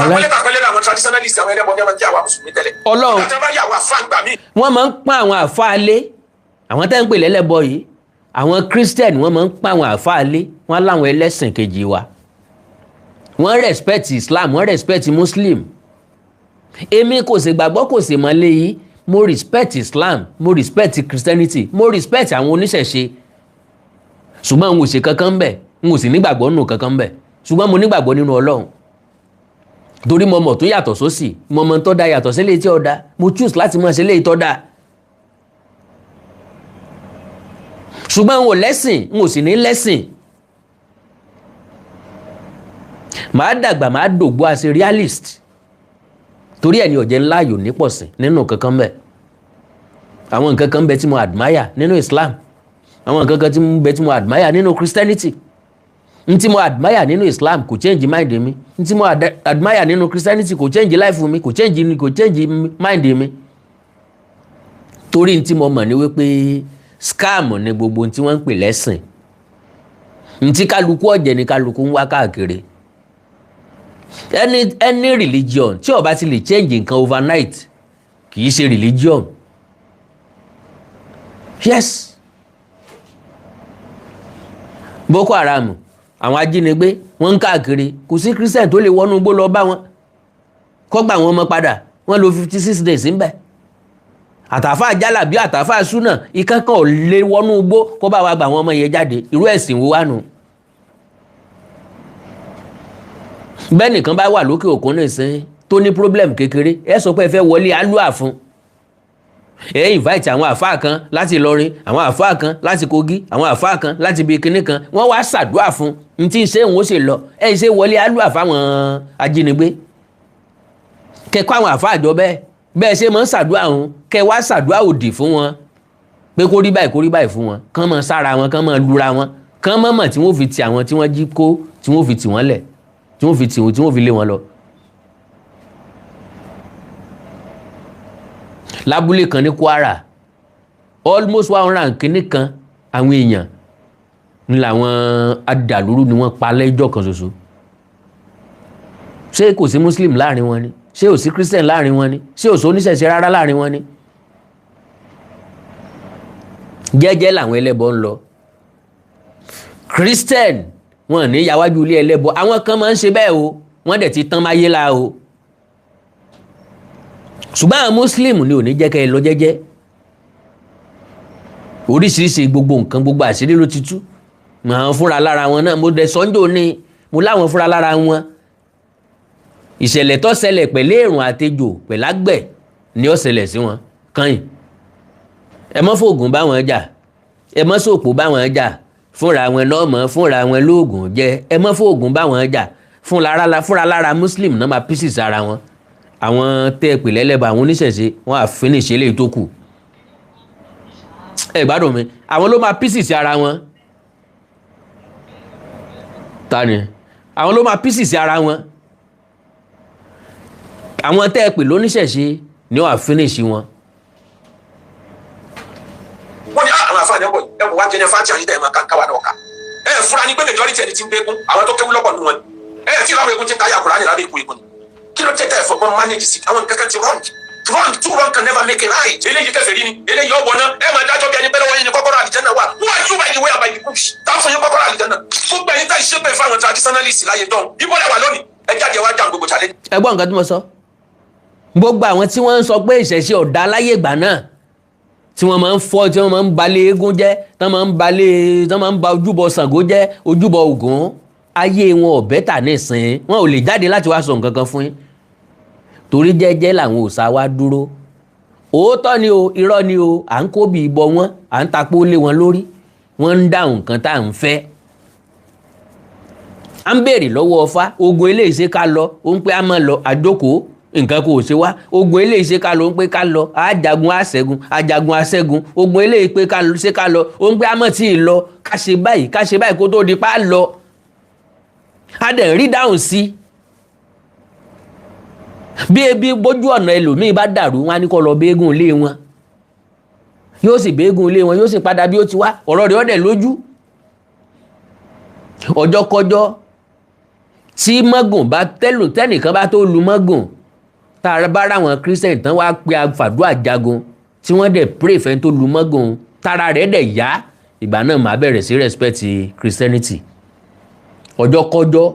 àwọn ilé kàpẹ́lẹ́ àwọn traditionalist àwọn ẹlẹ́bọn ní ọmọ jẹ́ àwọn mùsùlùmí tẹ́lẹ̀. Ọlọ́run wọ́n máa ń pọ́n àwọn àfáà lé àwọn tẹ́ ń pè lẹ́lẹ́bọ yìí àwọn Christian wọ́n máa ń pọ́n àwọn àfáà lé wọ́n láwọn ẹlẹ́sìn kejì wa wọ́n respect Islam wọ́n respect Muslim èmi kò sì gbàgbọ́ kò sì mọ́lé yìí mo respect Islam mo respect Christianity mo respect àwọn oníṣẹ̀ṣe ṣùgbọ́n n ò ṣe kankan bẹ́ẹ̀ n ò sì nígbàgbọ́ nínú kankan bẹ́ẹ̀ ṣùgbọ́n mo nígbàgbọ́ nínú Ọlọ́run torí mo mọ̀ tó yàtọ̀ sósì mo mọ̀ tó da yàtọ̀ sílé tí ó da mo choose láti mọ̀ sílé tó da ṣùgbọ́n n ò lẹ́sìn n ò sì ní lẹ́sìn màá dàgbà màá dògbò as a realist torí ẹni ọ̀jẹ̀ ńlá yò nípọ̀sìn nínú kankan bẹ́ẹ̀ àwọn nǹkan kan bẹ tí mo admire nínú Islam àwọn nǹkan kan bẹ tí mo admire nínú Christianity n tí mo admire nínú Islam kò change mind mi n tí mo admire nínú Christianity kò change life mi kò change mind mi torí n tí mo mọ̀ ní wípé scam ni gbogbo n tí wọ́n ń pè lẹ́sìn n tí kálukú ọ̀jẹ̀ ni kálukú ń wá káàkiri any religion tí ó bá ti lè change nǹkan overnight kì í ṣe religion yes Boko Haram àwọn ajínigbé wọ́n ń káàkiri kò sí Christian tó lè wọnú igbó lọ bá wọn kó gbà wọn mọ́ padà wọ́n lò 56 days ńbẹ̀ àtàfà jálàbí àtàfà súnà ìkankan ò lè wọnú igbó kó bá wa gbà wọn ọmọ yẹn jáde irú ẹ̀sìn wo wá nù. bẹ́ẹ̀ nìkan bá wà lókè òkun nìsín tó ní problem kékeré ẹ sọ pé ẹ fẹ́ wọlé alúà fún ẹ invite àwọn àfáà kan láti Ìlọrin àwọn àfáà kan láti Kogi àwọn àfáà kan láti ibi kíní kan wọ́n wá ṣàdúà fún n tí ń ṣe òun ó ṣe lọ ẹ ṣe wọlé alúà fáwọn ajínigbé kẹkọ àwọn àfáà jọ bẹ́ẹ̀ ṣe máa ń ṣàdúà òun kẹ wá ṣàdúà òdì fún wọn pé kó rí báyìí fún wọn kán máa sára wọn kán máa lura wọn kán mọ̀ tí wọ́n fi ti àwọn tí wọ́n jí kó tí wọ́n fi tì wọ́n lẹ̀ tí wọ́n fi lé wọn lọ. lábúlé kan ní Kwara almost 100 kìíní kan àwọn èèyàn ní làwọn adàlúrú ni wọ́n pa lẹ́jọ́ kan ṣoṣo. ṣé kò sí Muslim láàrin wọn ni ṣé ò sí Christian láàrin wọn ni ṣé ò sí oníṣẹ̀ṣe rárá láàrin wọn ni. jẹ́jẹ́ làwọn ẹlẹ́bọ ń lọ Christian wọn ní yàwájú ilé ẹlẹ́bọ àwọn kan máa ń ṣe bẹ́ẹ̀ o wọ́n dẹ̀ ti tán máyé la o ṣùgbọ́n àwọn Muslim ni ò ní jẹ́ kẹ́ ẹ lọ jẹ́jẹ́ oríṣiríṣi gbogbo nǹkan gbogbo àṣírí ló ti tú àwọn fúnra lára wọn náà mo dẹ̀ sọ́njò ni mo láwọn fúnra lára wọn ìṣẹ̀lẹ̀ tó ṣẹlẹ̀ pẹ̀lú èrùn àtejò pẹ̀lágbẹ̀ ni ó ṣẹlẹ̀ sí wọn kàn ẹ mọ́ fògùn bá wọn jà ẹ mọ́ sòpò bá wọn jà fúnra wọn lọ́mọ fúnra wọn lóògùn jẹ ẹ mọ́ fògùn bá wọn jà fúnra lára Muslim náà máa pieces ara wọn àwọn tẹ́ pè lẹ́lẹ́bà àwọn oníṣẹ̀ṣe wọ́n á finish eléyìí tó kù ẹ gbádùn mi àwọn ló máa pieces ara wọn tani àwọn ló máa pieces ara wọn àwọn tẹ́ pè lóníṣẹ̀ṣe ni wọ́n á finish wọn. wọ́n ẹ wò wá jẹnẹ fáàtì àyíká ẹ̀ máa ká wà náà ká ẹ fúra ní pé majority ẹni tí ń gbégún àwọn tó kéwú lọ́pọ̀ nù wọn ẹ kí láwọn egun ti ń káyà Kùránì lábẹ́ ikú egun kí ló tẹ́ tẹ́ fọgbọ́n manage sí àwọn kankan ti wrong two wrong can never make a right eléyìí kèfèrí ni eléyìí ọ̀wọ́ náà ẹ máa dájọ́ bí ẹni pé lọ́wọ́ yín ni kọ́kọ́rọ́ àlìjẹ́nà wà who are you by the way by the bush táwọn fún yín kọ́kọ́rọ́ àlìjẹ́nà gbogbo ẹni tá ìṣépè fáwọn traditionalist láyé dán ibo lẹ́wà lónìí ẹ jáde wá dáhùn gbogbo challenge. ẹ gbọ́ nǹkan tí mo sọ gbogbo àwọn tí wọ́n ń sọ pé ìṣẹ̀ṣe ọ̀dà láyé ìgbà náà tí wọ́n máa ń fọ́ tí wọ́n máa ń balẹ̀ eégún jẹ́ tí wọ́n máa ń ba ojúbọ Ṣàngó jẹ́ ojúbọ Ògún ayé wọn ò bẹ́tà nísìn wọn ò lè jáde láti wá sọ nǹkan kan fún yín torí jẹ́jẹ́ làwọn òòṣà wa dúró òótọ́ ni o irọ́ ni o à ń kóbi ìbọ wọn à ń tapó lé wọn lórí wọ́n ń dáhùn nǹkan tá à ń fẹ́ à ń béèrè lọ́wọ́ Ọ̀fà ogun eléyìí ṣe ká lọ ó ń pẹ́ á máa lọ àjókòó nǹkan kò ṣe wá ogun eléyìí ṣe ká lọ ó ń pẹ́ ká lọ àjagun àṣẹ́gun àjagun àṣẹ́gun ogun eléyìí pé ká ṣe ká lọ ó ń pẹ́ á mọ̀ tí ì lọ ká ṣe báyìí kó tó di pa á lọ a dẹ̀ rí dáhùn sí bí ebi bójú ọ̀nà ẹlòmíì bá dàrú wọn á ní kó lọ béégún ilé wọn yóò sì béégún ilé wọn yóò sì padà bí ó ti wá ọ̀rọ̀ rẹ̀ ọ̀dẹ̀ lójú ọjọ́kọjọ́ tí mọ́gùn bá tẹ́nìkan bá tó lu mọ́gùn tá a bá ráwọn Christian tán wá pé àfàdúrà jagun tí wọ́n dẹ̀ pray fẹ́ tó lu mọ́gùn tára rẹ̀ dẹ̀ yá ìgbà náà máa bẹ̀rẹ̀ sí respect Christianity ọjọ́kọjọ́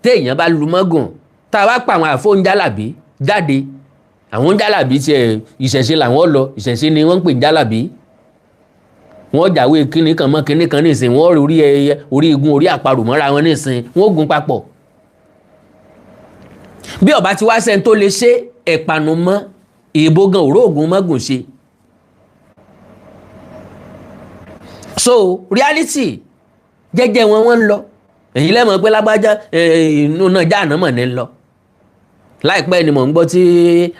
téèyàn bá lu mọ́gùn tá a bá pa àwọn àfóúnjálàbí jáde àwọn jálàbí tiẹ̀ ìṣẹ̀ṣe làwọn lọ ìṣẹ̀ṣe ni wọ́n ń pè jálàbí wọ́n jàwé kíní kan mọ́ kíní kan nísìn wọ́n orí ẹyẹ orí igun orí àparò mọ́ra wọn nísìn wọ́n gun papọ̀ bí ọba ti wá sẹ́ni tó lè ṣe ẹ̀pànù mọ́ èèbó gan òróògùn mọ́gùn ṣe so reality jẹ́jẹ́ wọn ń lọ èyí lẹ́mọ̀ pé lágbájá inú náà jáàná mọ̀ ní lọ láìpẹ́ ni mò ń gbọ́ tí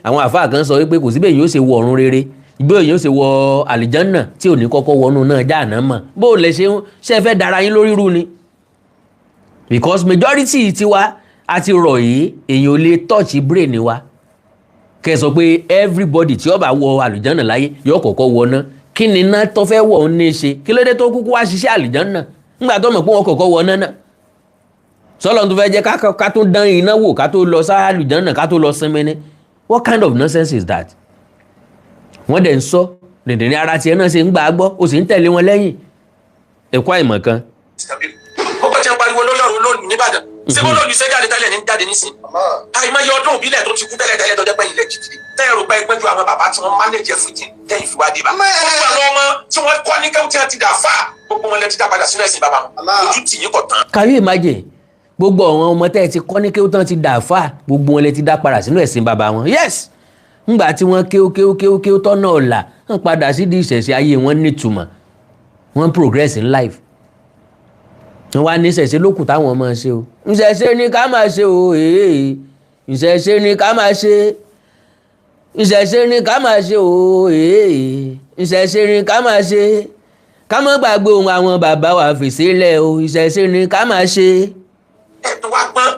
àwọn àfáà kan sọ wípé kò síbẹ̀ yóò ṣe wọ ọ̀run rere ìgbé yóò ṣe wọ àlìjánà tí ò ní kọ́kọ́ wọnú náà jáàná mọ̀ bó lè ṣe fẹ́ dára yín lórí rú ni because majority tiwa àti rọ̀ yìí èyàn ò lè touch brain wa kẹ́ sọ pé everybody tí ó bá wọ àlìjánà láyé yóò kọ́kọ́ wọ ná kí ni iná tó fẹ́ wọ̀ ń ní ṣe kí ló dé tó kúkú wá ṣiṣẹ́ àlìjánà nígbà tó mọ̀ pé wọ́n kọ́kọ́ wọ náà sọlọ́n tó fẹ́ jẹ́ ká tó dán iná wò ká tó lọ sáà àlìjánà ká tó lọ sinmi ní what kind of nonsense is that wọ́n dẹ̀ ń sọ dìndìnrín ara tiẹ̀ náà ṣe ń gbà á gbọ́ ó sì ń tẹ̀lé wọn lẹ́yìn ẹ̀kọ́ àìmọ̀ kan. ó bá jẹ́ ń pariwo lórí ọ̀rọ̀ lónìí nìbàdàn ṣé bó lónìí ṣe jáde tẹ́lẹ̀ ní jáde nísìn àìmọye ọdún òbílẹ̀ tó ti kú tẹ́lẹ̀ tó jẹ́ pé ilẹ̀ jìjì tẹ́ẹ̀rù pé ẹgbẹ́ ju àwọn bàbá tí wọ́n manage everything tẹ́yìn fi wá dé bá gbogbo àwọn ọmọ tí wọ́n kọ́ ní kẹ́hìn tí wọ́n ti dà fà gbogbo wọn lẹ ti dá padà sínú ẹ̀sìn bàbá wọn ojú tì yín kọ̀ tán. Can you imagine gbogbo àwọn ọmọ tẹ́ ẹ ti kọ́ ní kéwú tán ti dà fà gbogbo wọn lẹ ti dá padà sínú ẹ̀sìn bàbá wọn yes ńgbà tí wọ́n kéwú tọ́nà ọ̀la wọ́n padà sí di ìṣẹ̀ṣe ayé wọn nítumọ̀ wọ́n progress in life wọ́n wá ní ìṣẹ̀ṣe lókù táwọn ọmọ ṣe o ìṣẹ̀ṣe ni ká máa ṣe o ìṣẹ̀ṣe ni ká máa ṣe ìṣẹ̀ṣe ni ká máa ṣe o ìṣẹ̀ṣe ni ká máa ṣe ká má gbàgbé ohun àwọn bàbá wa fi sílẹ̀ o ìṣẹ̀ṣe ni ká máa ṣe. ẹ̀tọ́ wa gbọ́n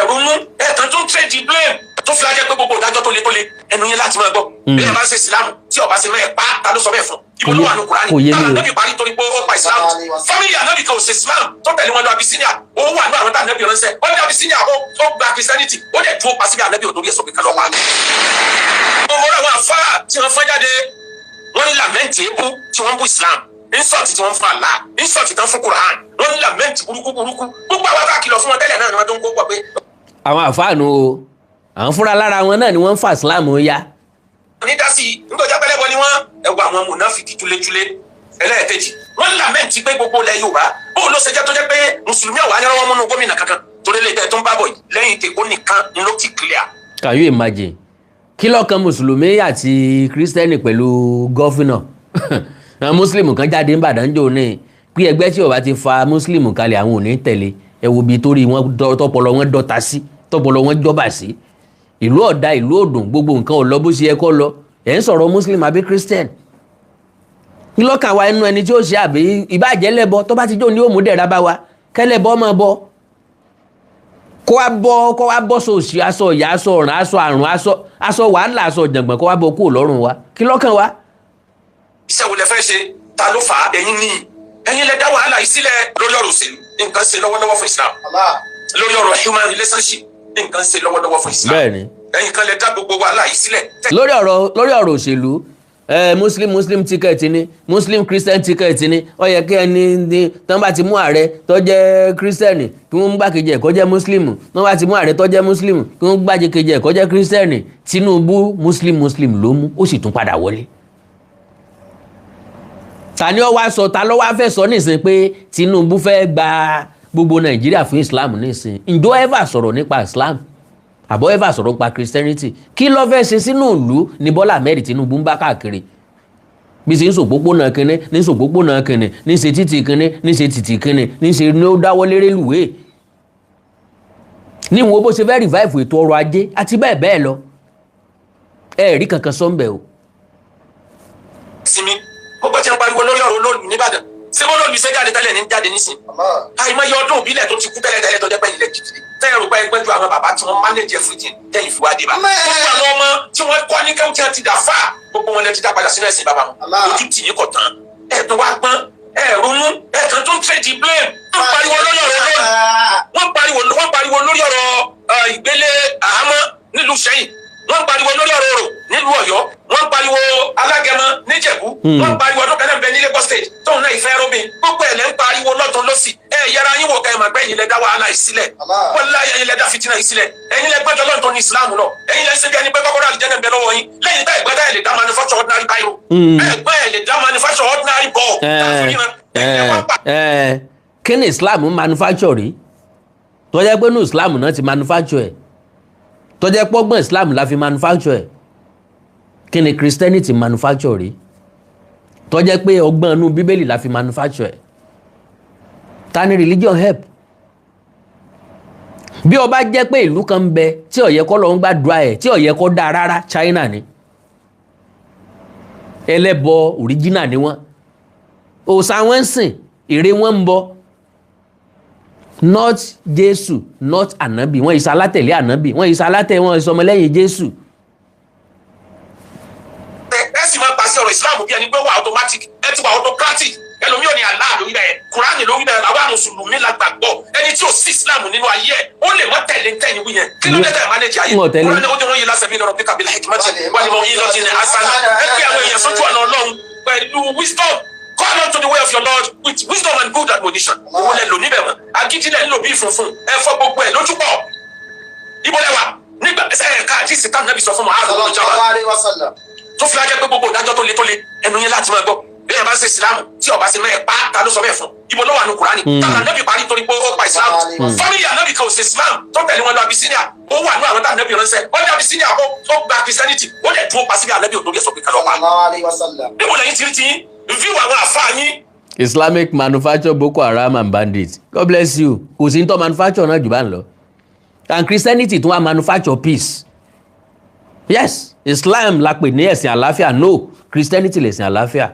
ronú ẹ̀tàn tó ń trade blame tó fi ajẹ́ pé gbogbo ìdájọ́ tó le ẹnu yẹn láti máa gbọ́ bí ẹ bá ṣe ìsìlámù tí ọba ṣe mẹ́ẹ̀ pa ta ló sọ bẹ́ẹ̀ fún ibo ló wà ní Kùránì táwọn ànábì parí torí pé ó pa ìsìlámù fámìlì ànábì kan ò ṣe ìsìlámù tó tẹ̀lé wọn lọ Abisinia ó wà ní àwọn tá ànábì ránṣẹ́ ó ní Abisinia ó gba Christianity ó dẹ̀ dúró pa síbi ànábì òtórí ẹ̀sọ́ kíkan lọ́pàá. mo mọ àwọn afárá tí wọ́n fọ́n jáde wọ́n ní làmẹ́ǹtì ebú tí wọ́n bú ìsìlámù insult tí wọ́n fún Allah insult tí wọ́n fún Quran wọ́n ní làmẹ́ǹtì burúkú gbogbo àwọn tá a kìlọ̀ fún wọn tẹ́lẹ̀ náà ni wọ́n tó ń kó pọ̀ pé. àwọn àfáànù o àwọn fúnra lára wọn náà ni wọ́n ń fa ìsìláàmù ya. ní dásì nítorí pẹlẹbọ ni wọn ẹwà àwọn mùnáfìkì túlétúlé ẹlẹ́ẹ̀kejì wọ́n làmẹ́ǹtì pé gbogbo ilẹ̀ Yorùbá bóun ló ṣe jẹ́ tó jẹ́ pé mùsùlùmí àwọn anírànwọ́ múnú gómìnà kankan torí lè tẹ́ tó ń bá bọ̀ yìí lẹ́yìn tèkó nìkan ni ló ti clear. Can you imagine kí lọ́kàn mùsùlùmí àti kírísítẹ́nì pẹ̀lú gọ́fìnà àwọn mùsùlùmí kan jáde ń bàdàn jò ní pé ẹgbẹ́ tí ó bá ti fa mùsùlùmí kalẹ̀ àwọn ò ní tẹ̀lé ẹ wo bí torí wọn tọpọlọ wọn dọ́ta sí tọpọlọ wọn jọba sí ìlú ọ̀dà ìlú òdùn gbogbo nǹkan ò lọ bó ṣe yẹ kó lọ ẹ̀ ń sọ̀rọ̀ muslim àbí christian kí lọ́kàn wa inú ẹni tí ó ṣe àbí ìbàjẹ́ lẹ́bọ tó bá ti jó ní òmù dẹ̀ra bá wa kẹ́lẹ́bọ máa bọ kó wá bọ́ sòsì aṣọ ìyá aṣọ ọ̀ràn aṣọ àrùn aṣọ wàhálà aṣọ jàngbọ̀n kó wá bọ kúrò lọ́rùn wa kí lọ́kàn wa. iṣẹ́ wo lẹ fẹ́ ṣe ta ló fà á ẹ̀yin lẹ dá wàhálà yìí sílẹ̀ lórí ọ̀rọ̀ òṣèlú nǹkan ṣe lọ́wọ́lọ́wọ́ fún Islam lórí ọ̀rọ̀ human relationship nǹkan ṣe lọ́wọ́lọ́wọ́ fún Islam bẹ́ẹ̀ni ẹ̀yin kan lẹ dá gbogbo wàhálà yìí sílẹ̀. lórí ọ̀rọ̀ òṣèlú muslim ticket ni muslim christian ticket ni ó yẹ kí ẹni ní tán bá ti mú ààrẹ tó jẹ́ christian kí wọ́n gbàkejì ẹ̀ kó jẹ́ muslim tán bá ti mú ààrẹ tó jẹ́ muslim kí wọ́n gbàkejì ẹ̀ kó jẹ́ christian. Tinubu muslim ló mú ó sì tún padà wọlé. ta ni ó wá sọ ta ló wá fẹ́ sọ nísìn pé Tinubu fẹ́ gba gbogbo Nàìjíríà fún Islam nísìn ǹjọ́ ever sọ̀rọ̀ nípa Islam àbọ̀ ever sọ̀rọ̀ nípa Christianity kí ló fẹ́ ṣe sínú ìlú ní Bọ́lá Ahmed Tinubu ń bá káàkiri bí ṣe ń sòpópónà kínní ní sòpópónà kínní ní ṣe títì kínní ní ṣe títì kínní ní ṣe ní ó dáwọ́ lérè lùwé ní wo bó ṣe fẹ́ revive ètò ọrọ̀ ajé àti bẹ́ẹ̀ bẹ́ẹ̀ lọ ẹ rí kankan sọ́ńbẹ̀ o. sinmi mo gbọ́ tí wọ́n pariwo lórí ọ̀rọ̀ olóòlù nìbàdàn ṣé wọ́n lóòlù iṣẹ́ jáde tẹ́lẹ̀ ní jáde nísìn àìmọye ọdún òbílẹ̀ tó ti kú tẹ́lẹ̀ tó jẹ́ pẹ́ ilẹ̀ jìjì tẹ́yẹ̀ rògbà ẹgbẹ́ ju àwọn bàbá tí wọ́n mánéjì ẹ̀fúrìjì tẹ́yìn fi wá dé bá gbogbo àwọn ọmọ tí wọ́n kọ́ ní kẹ́hìn tí wọ́n ti dà fà gbogbo wọn lè ti dá padà sínú ẹ̀sìn bàbá wọn ojú tì í kọ̀ tán ẹ̀ tó wá gbọ́n ẹ̀ ronú ẹ̀ kan tó ń trade blame wọ́n pariwo lórí ọ̀rọ̀ olóòlù wọ́n pariwo lórí ọ̀rọ̀ ìgbélé àhámọ́ nílùú Ṣẹ́yìn wọ́n pariwo lórí ọ̀rọ̀ òrò nílùú Ọ̀yọ́ wọ́n pariwo Alágẹmọ níjẹ̀bú wọ́n pariwo ọdún kẹlẹ́ bẹ ní Lagos State tóun náà ìfẹ́ róbìn gbogbo ẹ̀ lẹ́ ń pariwo lọ́tún lọ́sì ẹ̀ yẹra yín wò ká ẹ̀ mà gbẹ́ ẹ̀yin lẹ dá wàhálà yìí sílẹ̀ wọ́n láyé ẹ̀yin lẹ dá fìtínà yìí sílẹ̀ ẹ̀yin lẹ gbẹ́jọ́ lọ́tún ní Islam lọ ẹ̀yin lẹ ṣe bí ẹni pé kọ́kọ́rọ́ àlùjẹ́ náà bẹ lọ́wọ́ yín lẹ́yìn tá ẹ̀gbẹ́ ẹ̀ lè dá manufacture ordinary biro ẹ̀gbẹ́ ẹ̀ lè dá manufacture ordinary ball kí ni Islam manufacture rí tó jẹ́ pé ní Islam náà ti manufacture ẹ̀ tó jẹ́ pọ́gbọ́n Islam la fi manufacture ẹ̀ kí ni Christianity manufacture rí tó jẹ́ pé ọgbọ́n inú Bíbélì la fi manufacture ẹ̀ ta ni religion help bí ó bá jẹ́ pé ìlú kan ń bẹ tí ó yẹ kó lọ ń gbàdúrà ẹ̀ tí ó yẹ kó dáa rárá China ni ẹlẹ́bọ original ni wọ́n òòṣà wọn ń sìn ère wọn ń bọ not Jésù not ànábì wọn ìsà alátẹ̀lé ànábì wọn ìsà alátẹ̀ wọn ìsọmọlẹ́yìn Jésù. ẹ sì máa pàṣẹ ọ̀rọ̀ Islam bí ẹni pé wà automatic ẹ ti wà autocratic ẹlòmíràn ní Allah lórí bẹ́ẹ̀ Kùránì lórí bẹ́ẹ̀ làwọn mùsùlùmí la gbàgbọ́ ẹni tí ò sí Islam nínú ayé ẹ̀ ó lè má tẹ̀lé tẹ̀yìn wí yẹn kí ló dé tẹ̀ mánéjì ayé Kùránì ó dúró yìí lásẹ̀ bí lọ́rọ̀ bí kàbílẹ̀ hikmati wà ní mọ̀ yín lọ́tì ní asana ẹ pé àwọn èèyàn sójú ọ̀nà Ọlọ́run pẹ̀lú wisdom call on to the way of your Lord with wisdom and good admonition owó lẹ lò níbẹ̀ mọ́ agídí lẹ ń lò bí funfun ẹ fọ gbogbo ẹ lójú pọ̀ ibo lẹ wà nígbà ẹ̀ka àti ìsìnká nàbì sọ fún mọ́ àrùn ìjọba tó fi ajẹ́ pé gbogbo ìdájọ́ tó le ẹnu yẹn láti máa gbọ́ bí ẹ bá ṣe ìsìlámù tí ọba ṣe mẹ́ẹ̀ pa ta ló sọ bẹ́ẹ̀ fún ibo ló wà ní Kùránì tàbí ànábì parí torí pé ó pa ìsìlámù fámìlì ànábì kan ò ṣe ìsìlámù tó tẹ̀lé wọn lọ Abisinia ó wà ní àwọn tá ànábì ránṣẹ́ ó ní Abisinia ó gba Christianity ó lè dúró pa síbi ànábì òtórí ẹ̀sọ́ pé kálọ̀ pa níbo lẹ́yìn tí view àwọn àfáà yín. Islamic manufacture Boko Haram and bandits God bless you kò sí ní tó manufacture náà jù bá ń lọ and Christianity tún wá manufacture peace yes Islam la pè ní ẹ̀sìn àlàáfíà no Christianity lẹ̀sìn àlàáfíà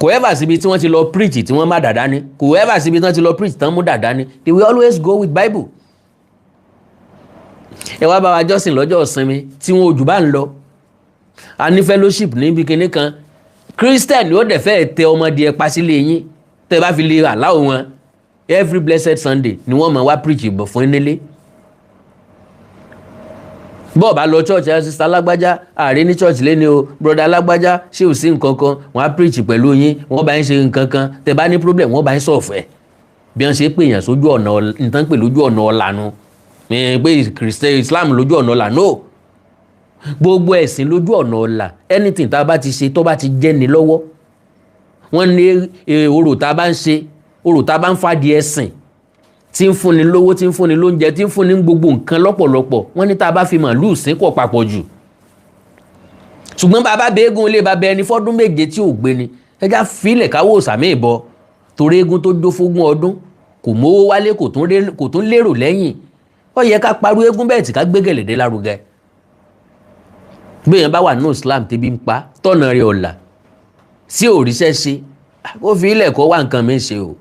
kò ever síbi tí wọ́n ti lọ preach tí wọ́n má dàda ní kò ever síbi tí wọ́n ti lọ preach tán mú dàda ní they will always go with Bible. ẹ wá bá wa jọ́sìn lọ́jọ́ ìsinmi tí wọn ò jù bá ń lọ a ní fellowship níbi kinní kan Christian ó dẹ̀ fẹ́ tẹ ọmọdé ẹ pa sílé yín tẹ́ bá fi lè aláwọ̀ wọn every blessed Sunday ni wọ́n máa wá preach ìbọ̀ fún nílé bọ́ọ̀ bá lọ church ẹ sísá alágbájá ààrẹ ní church lé ní o broda alágbájá ṣé ò sí nǹkan kan wọ́n á preach pẹ̀lú yín wọ́n bá ń ṣe nǹkan kan tẹ́ bá ní problem wọ́n bá ń sọ̀fẹ́ bí wọ́n ṣe pè yàn sójú ọ̀nà nǹkan pè lójú ọ̀nà ọ̀lànà pé Christian Islam lójú ọ̀nà ọ̀là no gbogbo ẹ̀sìn lójú ọ̀nà ọ̀la anything tá a bá ti ṣe tó bá ti jẹ́ ni lọ́wọ́ wọ́n ní orò tá a bá ń ṣe orò tá a bá ń fàdí ẹ̀sìn tí ń fúnni lówó tí ń fúnni lóúnjẹ tí ń fúnni gbogbo nǹkan lọ́pọ̀lọpọ̀ wọ́n ní tá a bá fi màlúù sínkọ̀ papọ̀ jù ṣùgbọ́n bàbá bẹ́ẹ̀gùn ilé bàbá ẹni fọ́dún méje tí ò gbé ni ẹja fílẹ̀ káwọ́ sàmì ìbọ torí eégún tó jó fógún ọdún kò mówó wálé kò tún lérò lẹ́yìn ó yẹ ká parú eégún bẹ́ẹ̀ tí ká gbé gẹ̀lẹ́dẹ́ lárugẹ gbéyàn bá wà ní Islam tẹ́bí ń pa tọ́nà rẹ̀ ọ̀la sí òrìṣẹ́ ṣe ó fi ilẹ̀ kọ́ wá nǹkan mi ṣe o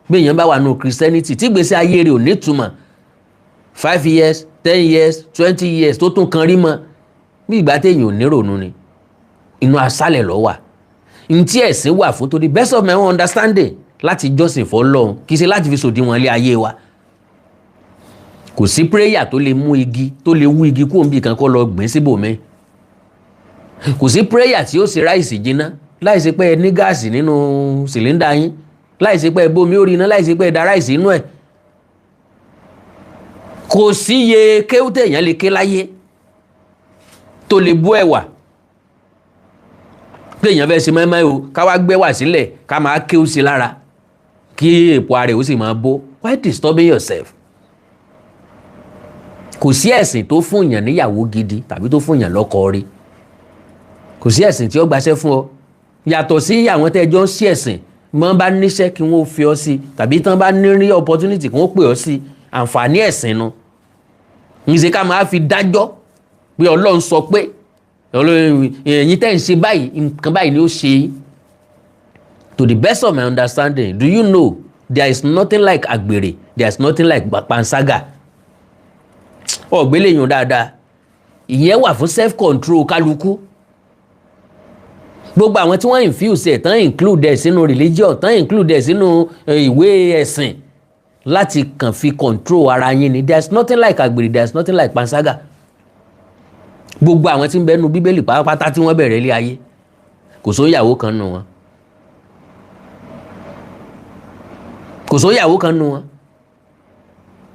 gbéyàn bá wà ní Christianity tí gbèsè ayé rẹ̀ ò nítumọ̀ 5 years 10 years 20 years tó tún kan rí mọ́ bí ìgbà téèyàn ò nírònú ni inú aṣálẹ̀ ló wà n tí ẹ̀sìn wà fún, to the best of my own understanding, láti jọ́sìn fọ́lọ́run, kì í ṣe láti fi sòdiwọ̀n ilé ayé wa. Kò sí prayer tó lè mú igi, tó lè wú igi kúrò níbi kan kó lọ gbìn síbòmí. Kò sí prayer tí ó ṣe ráìsì jiná láìsí pé ẹ ní gáàsì nínú sìlíndà yín, láìsí pé ẹ bomi orí iná, láìsí pé ẹ da ráìsì inú ẹ̀. Kò sí iye kéwúté èèyàn lè ké láyé tó lè bú ẹ̀wà pé èèyàn fẹ́ ṣe mẹ́mẹ́ o, ká wá gbé wà sílẹ̀ ká máa kéwú sí lára kí èpo ara ẹ̀ ó sì máa bó. Why disturbing yourself? Kò sí ẹ̀sìn tó fún èèyàn níyàwó gidi tàbí tó fún èèyàn lọ́kọ rí. Kò sí ẹ̀sìn tí ó gbaṣẹ́ fún ọ yàtọ̀ sí àwọn tẹ́jọ́ ń sí ẹ̀sìn, wọ́n bá níṣẹ́ kí wọ́n fi ọ sí, tàbí tán bá ní opportunity kí wọ́n pè ọ sí. Àǹfààní ẹ̀sìn nu ń ṣe ká máa fi dájọ́ pé Ọlọ́run sọ pé ẹ̀yin tẹ́ ń ṣe báyìí, nǹkan báyìí ni ó ṣe. To the best of my understanding, do you know there is nothing like àgbèrè, there is nothing like panṣágà. Ọ̀gbẹ́lẹ̀ yàn dáadáa, ìyẹn wà fún self control kálukú. Gbogbo àwọn tí wọ́n infuse ẹ̀ tán include ẹ̀ sínú religion, tán include ẹ̀ sínú ìwé ẹ̀sìn láti kàn fi control ara yín ni. There is nothing like àgbèrè, there is nothing like panṣágà. Gbogbo àwọn tí ń bẹnu Bíbélì pátápátá tí wọ́n bẹ̀rẹ̀ ilé ayé, kò sóyàwó kan nù wọn. Kò sóyàwó kan nù wọn.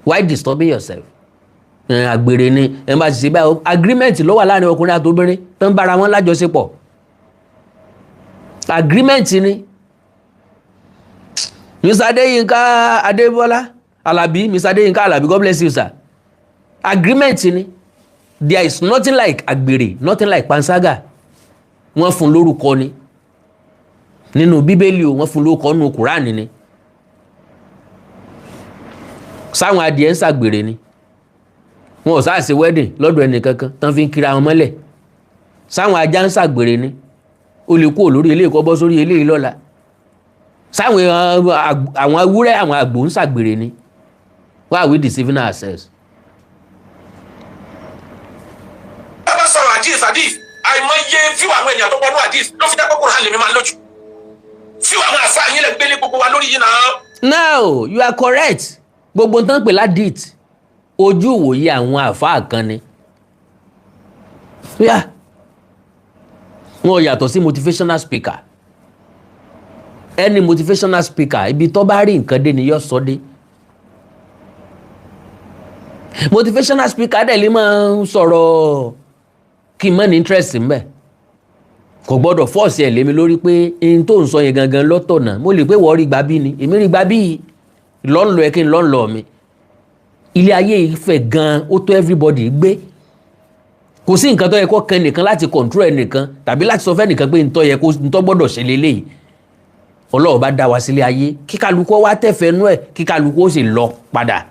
Why disturbing yourself? Àgbèrè ni ẹ bá ti ṣe báyìí. Agreement ló wà láàrin ọkùnrin àti obìnrin tó ń bára wọn lájọṣepọ̀. Agreement ni. Mr. Adéyínká Adébọ́lá Alábí, Mr. Adéyínká Alábí, God bless you sir. Agreement ni. There is nothing like àgbèrè, nothing like panṣágà. Wọ́n fún lórúkọ ni. Nínú Bíbélì o, wọ́n fún lórúkọ nínú Kùránì ni. Sáwọn adìẹ ń ṣàgbèrè ni. Wọn ò sáà ṣe wedding lọ́dọ̀ ẹnì kankan tán fi ń kira wọn mọ́lẹ̀. Sáwọn ajá ń ṣàgbèrè ni. O lè kúrò lórí ilé ìkọ́ bọ́ sórí ilé ìlọ́la. Sáwọn àwọn ewúrẹ́, àwọn àgbò ń ṣàgbèrè ni. Why are we deceiving ourselves? ẹ bá sọ̀rọ̀ hadith àìmọye fíw àwọn èèyàn tó wọnú hadith ló fi dákọ̀ Kùránì lèmi máa ń lójú. Fíw àwọn àṣà yín lè gbélé gbogbo wa lórí yìí náà. No, you are correct. Gbogbo nǹkan pè ládìt ojú ìwòye àwọn àfáà kan ni. Wọ́n yàtọ̀ sí motivational speaker. Any motivational speaker ibi tó bá rí nǹkan dé ni yóò sọ dé. Motivational speaker dẹ̀ lè máa ń sọ̀rọ̀ kí n mọ́ ní interest ń bẹ̀. Kò gbọ́dọ̀ force ẹ̀ lémi lórí pé n tó ń sọ yẹn gangan lọ́tọ̀ náà. Mo lè pé wọ́n rí gbà bí ni, èmi rí gbà bí lọ́nlọ́ ẹ kí n lọ́nlọ́ mi. Ilé ayé ìfẹ́ gan ó tó everybody gbé. Kò sí nǹkan tó yẹ kó kan nìkan láti control ẹnìkan tàbí láti sọ fẹ́ nìkan pé ntọ́ yẹ kó ntọ́ gbọ́dọ̀ ṣe lélẹ́yìí. Ọlọ́run bá dá wa sílé ayé kí kálukú wá tẹ̀fẹ́ nú ẹ̀ kí kálukú ó sì lọ padà.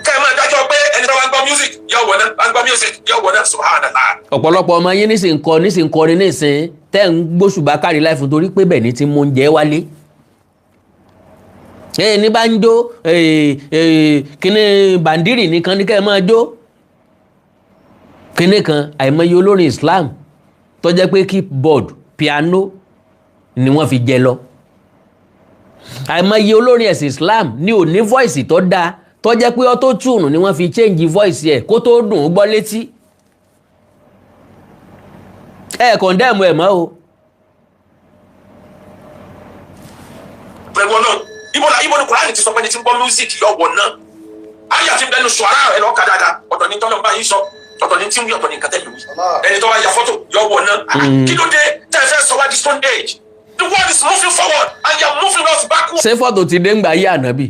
Kẹ́ ẹ máa dájọ́ pé ẹni tó bá ń gbọ́ music yóò wọ̀ náà, bá ń gbọ́ music yóò wọ̀ náà, subhanallah. Ọ̀pọ̀lọpọ̀ ọmọ yín nísìnyí kọrin nísìnyí tẹ́ ń gbóṣùbà kárí láì fún torí pé bẹ́ẹ̀ ni ti mú oúnjẹ wálé. Ní bá ń jó kíní bàndírì nìkan ní kẹ́ ẹ máa jó. Kíní kan àìmọye olórin Islam tó jẹ́ pé keyboard piano ni wọ́n fi jẹ lọ. Àìmọye olórin ẹ̀sìn Islam ní ò ní voice tó dáa tó jẹ́ pé auto-tune ni wọ́n fi change voice ẹ̀ kó tó dùn ún gbọ́ létí. Condemn ẹ̀ mọ́ o. Pẹ̀lú náà ibo ni Kùránì ti sọ pé ní ti ń gbọ́ music yóò wọ̀ náà. Ayé àti bẹnu Ṣuara ẹ̀ lọ́ọ́ ka dáadáa ọ̀dọ̀ ní tọ́lọ́ bá yín sọ. Ọ̀tọ̀ ní tí ń wí ọ̀tọ̀ ní nǹkan tẹ́lẹ̀ wí. Ẹni tó bá ya fọ́tò yọ wọ̀ náà. Kí ló dé tẹ́ ẹ fẹ́ sọ wá di stone age? The world is moving forward and you are moving us backward. Ṣé fọ́tò ti dé ń gbà yé ànábì?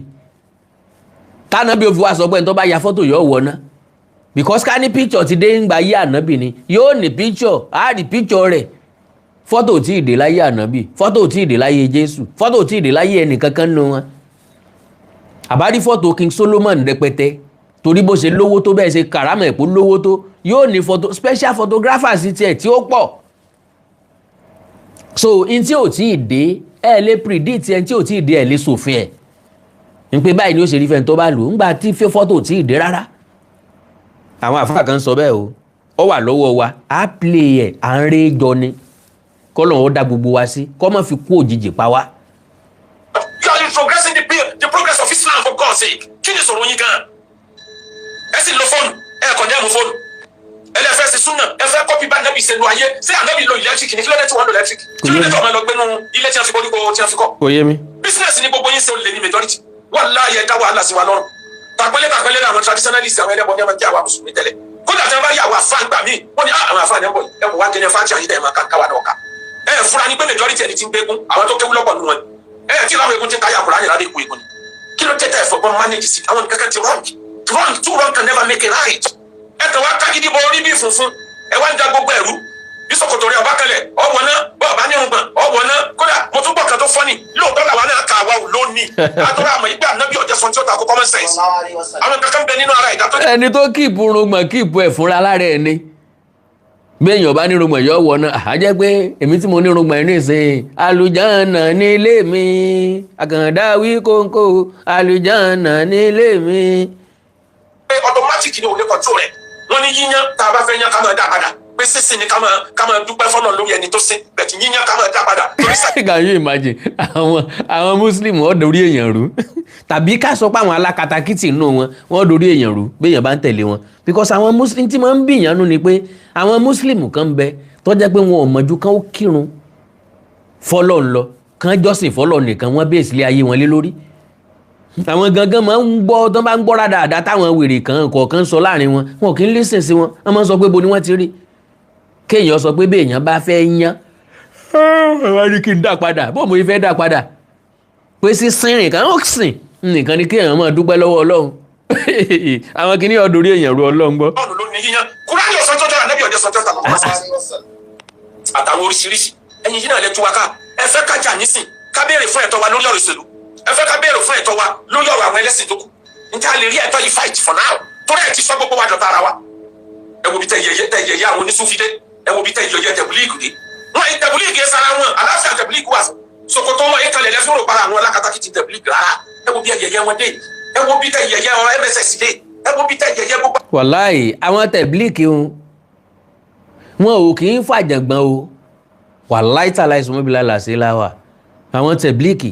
Tánábì ó fi wá sọ pé ẹni tó bá ya fọ́tò yọ wọ̀ náà. Because ká ní picture ti dé ń gbà yé ànábì ni yóò ní picture á rí picture rẹ̀. Fọ́tò tí ì dé láyé ànábì, fọ́tò tí ì dé láyé Jésù, fọ́tò tí ì dé láyé ẹnìkankan nù wọn. Àbárí fọ́tò King Solomon rẹpẹtẹ. Torí bó ṣe lówó tó bẹ́ẹ̀ ṣe kàrámà ẹ̀pọ̀ lówó tó yóò ní special photographers tiẹ̀ tí ó pọ̀. So in tí ò tí ì dé ẹ lè predict ẹni tí ò tí ì dé ẹ lè sòfin ẹ̀. N pé báyìí ni ó ṣe rí fẹ́ni tó bá lò ńgbà tí fọ́tò tí ì dé rárá. Àwọn àfáà kan sọ bẹ́ẹ̀ o, ó wà lọ́wọ́ wa, á play ẹ̀ à ń ré jọ ni. kọ́lọ̀ ó dá gbogbo wa sí kọ́ mọ́ fi kú òjijì pa wá. You are progressing the progress of Islam for God's sake. Kí ni sọ̀rọ̀ yín gan? Ẹ sì lo fóònù, ẹ kàn dé àmú fóònù. Ẹ lè fẹ́ ṣe súnà, ẹ fẹ́ kọ́pì bá Ànábì ṣe lu ayé. Ṣé Ànábì lo electric ní kílódé tí wọ́n lo electric? Kílódé tí wọ́n lọ gbénu ilé tí wọ́n fi kọ́ nípo tí wọ́n fi kọ́? Kò yé mi. Business ni gbogbo yín ṣe olè ní majority. Wallahi ẹ dá wàhálà sí wa lọ́rùn. Tàpẹ́lẹ́ ní àwọn traditionalist àwọn ẹlẹ́bọn ní ọmọ jẹ́ àwa mùsùlùmí tẹ́lẹ̀. Kódà tí wọ́n bá yà wá fáń gbà mí, wọ́n ní àwọn àfáà ní ẹ̀bọ̀ ẹ̀bùn wá kẹ́ni fáńtì àyíká ẹ̀ma káwá náà ká. Fúra ní pé majority ẹni tí ń gbégún, àwọn tó kéwú lọ́pọ̀ nù wọn. Tí láwọn egun ti ń káyà kúrò ánìlá dé ikú egun ni. Kí ló tẹ́tẹ́ ẹ̀fọ́gbọ́n manage sí àwọn kankan ti wrong. Wrong, too wrong can never make a right. Ẹ kàn wá kágídí bọ orí bí funfun, ẹ wá ń da gbogbo ẹ̀rú. Bí sọ̀kòtò rẹ̀ ọba kalẹ̀, ọ̀wọ̀ náà, bọ́ọ̀bá ní irùngbọ̀n, ọ̀wọ̀ náà, kódà mo tún gbọ́ kan tó fọ́nì, lóòótọ́ làwọn náà kà wá lónìí. Àtúrà àmọ̀ ìgbà Ànábì ọ̀jẹ̀ sọ tí ó ta kó common sense. Àwọn kankan bẹ nínú ara ìdá tó ẹni tó kíìpù rúgbọ̀n kíìpù ẹ̀ fúnra lára ẹ̀ ni gbẹ̀yìn ọba ní rúgbọ̀n yọ wọ̀ náà àjẹ́ pé èmi tí mo ní rúgbọ̀n ẹ̀ ní ìsìn àlùjánnà ní ilé mi àkàndá wí kóńkó àlùjánnà ní ilé mi. automatic ni òun lè control rẹ̀. Wọ́n ní yíyan tá a bá fẹ́ yan ká máa dá padà. Pé sísìn ni ká máa dúpẹ́ fọ́nà lórí ẹni tó sin bẹ̀tì yíyan ká máa dá padà. Can you imagine àwọn muslim wọ́n dorí èèyàn rú tàbí ká sọ pé àwọn alákatakítì nù wọ́n dorí èèyàn rú béèyàn bá ń tẹ̀lé wọn because àwọn muslim tí máa ń bìyàn nù ni pé àwọn muslim kan bẹ tó jẹ́ pé wọn ò mọ̀jú kán ó kírun fọ́lọ́ ń lọ kán jọ́sìn fọ́lọ́ nìkan wọ́n bẹ́ẹ̀ sílé ayé wọn lé lórí. Àwọn gangan máa ń gbọ́ tó bá ń gbọ́ dáadáa táwọn wèrè kan kọ̀ọ̀kan sọ láàrin wọn wọn kì í listen sí wọn wọ́n máa ń sọ pé bo ni wọ́n ti rí kéèyàn sọ pé béèyàn bá fẹ́ yan wọ́n rí kí n dá padà bó mo fẹ́ dá padà pé sí sínrìn kan ó sìn nìkan ni kéèyàn máa dúpẹ́ lọ́wọ́ Ọlọ́run àwọn kìíní ọdún orí èèyàn ru Ọlọ́run gbọ́. Bọ́ọ̀lù ló ní yíyan Kùránì ọ̀sán tó jọra Ànábì ọ̀jẹ̀ sọ tó ta kó àtàwọn oríṣiríṣi ẹ̀yin yìí náà lè tú wa ká ẹ fẹ́ ká jà nísìn ká béèrè fún ẹ̀tọ́ wa lórí ọ̀rọ̀ ìṣèlú ẹ fẹ́ ká béèrè fún ẹ̀tọ́ wa lórí ọ̀rọ̀ àwọn ẹlẹ́sìn tó kù njẹ́ a lè rí ẹ̀tọ́ yìí fight for now torí ẹ̀ ti sọ gbogbo wa dọ̀tá ara wa ẹ wo bí tẹ yẹyẹ àwọn onísúfídé ẹ wo bí tẹ yẹyẹ tẹ̀bílíìgì dé wọn ẹ tẹ̀bílíìgì ẹ sara wọn aláfíà tẹ̀bílíìgì wà Sòkòtò wọn ẹ kalẹ̀ lẹ́fún rò para àwọn alákatakítí tẹ̀bílíìgì rárá ẹ wo bí ẹ yẹyẹ wọn dé ẹ wo bí tẹ yẹyẹ wọn MSS dé ẹ wo bí tẹ yẹyẹ gbogbo. wàláì àwọn tẹ̀bílíìgì wọn ò kì í fàjàngbọ̀n o wàláì tàlà ìsúnmọ́bìlà làṣẹ láwà àwọn tẹ̀bílíìgì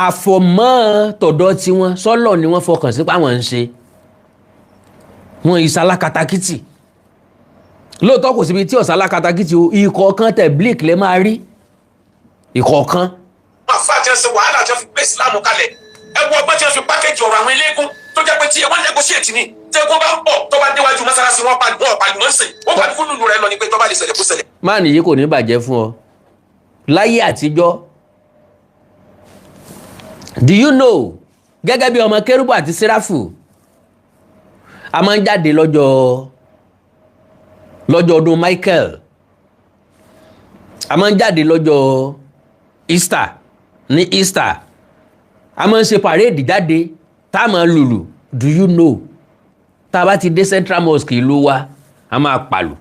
àfọ̀mọ́ tọ̀dọ̀ tí wọ́n sọ́lọ̀ ni wọ́n fọkàn sí páwọn ń ṣe wọn ìsalákatakítì lóòótọ́ kò síbi tí ọ̀sálákatakítì o ìkọ̀ọ̀kan tẹ̀bílíìgì lè máa rí ìkọ̀ọ̀kan. àfa àti ẹsẹ̀ wàhálà tí wọ́n fi gbé ìsìlámù kalẹ̀ ẹ wo ọgbọ́n tí wọ́n fi pákéjì ọ̀rọ̀ àwọn eléégún tó jẹ́ pé tí wọ́n negotiate ni tí egun bá ń pọ̀ tó bá déwájú mọ́sálásí wọn pàlù wọn sìn wọ́n pàlù fún lùlù rẹ lọ ni pé tó bá lè ṣẹlẹ̀ kó ṣẹlẹ̀. máà nìyí kò ní bàjẹ́ fún ọ láyé àtijọ́ do you know gẹ́gẹ́ bí ọmọ kérúbù àti séráfù a máa ń jáde lọ́jọ́ ọdún Michael a máa ń jáde lọ́jọ́ Easter ní Easter a máa ń ṣe parade jáde tá a máa lùlù do you know tá a bá ti dé Central Mosque ìlú wa a máa pàlù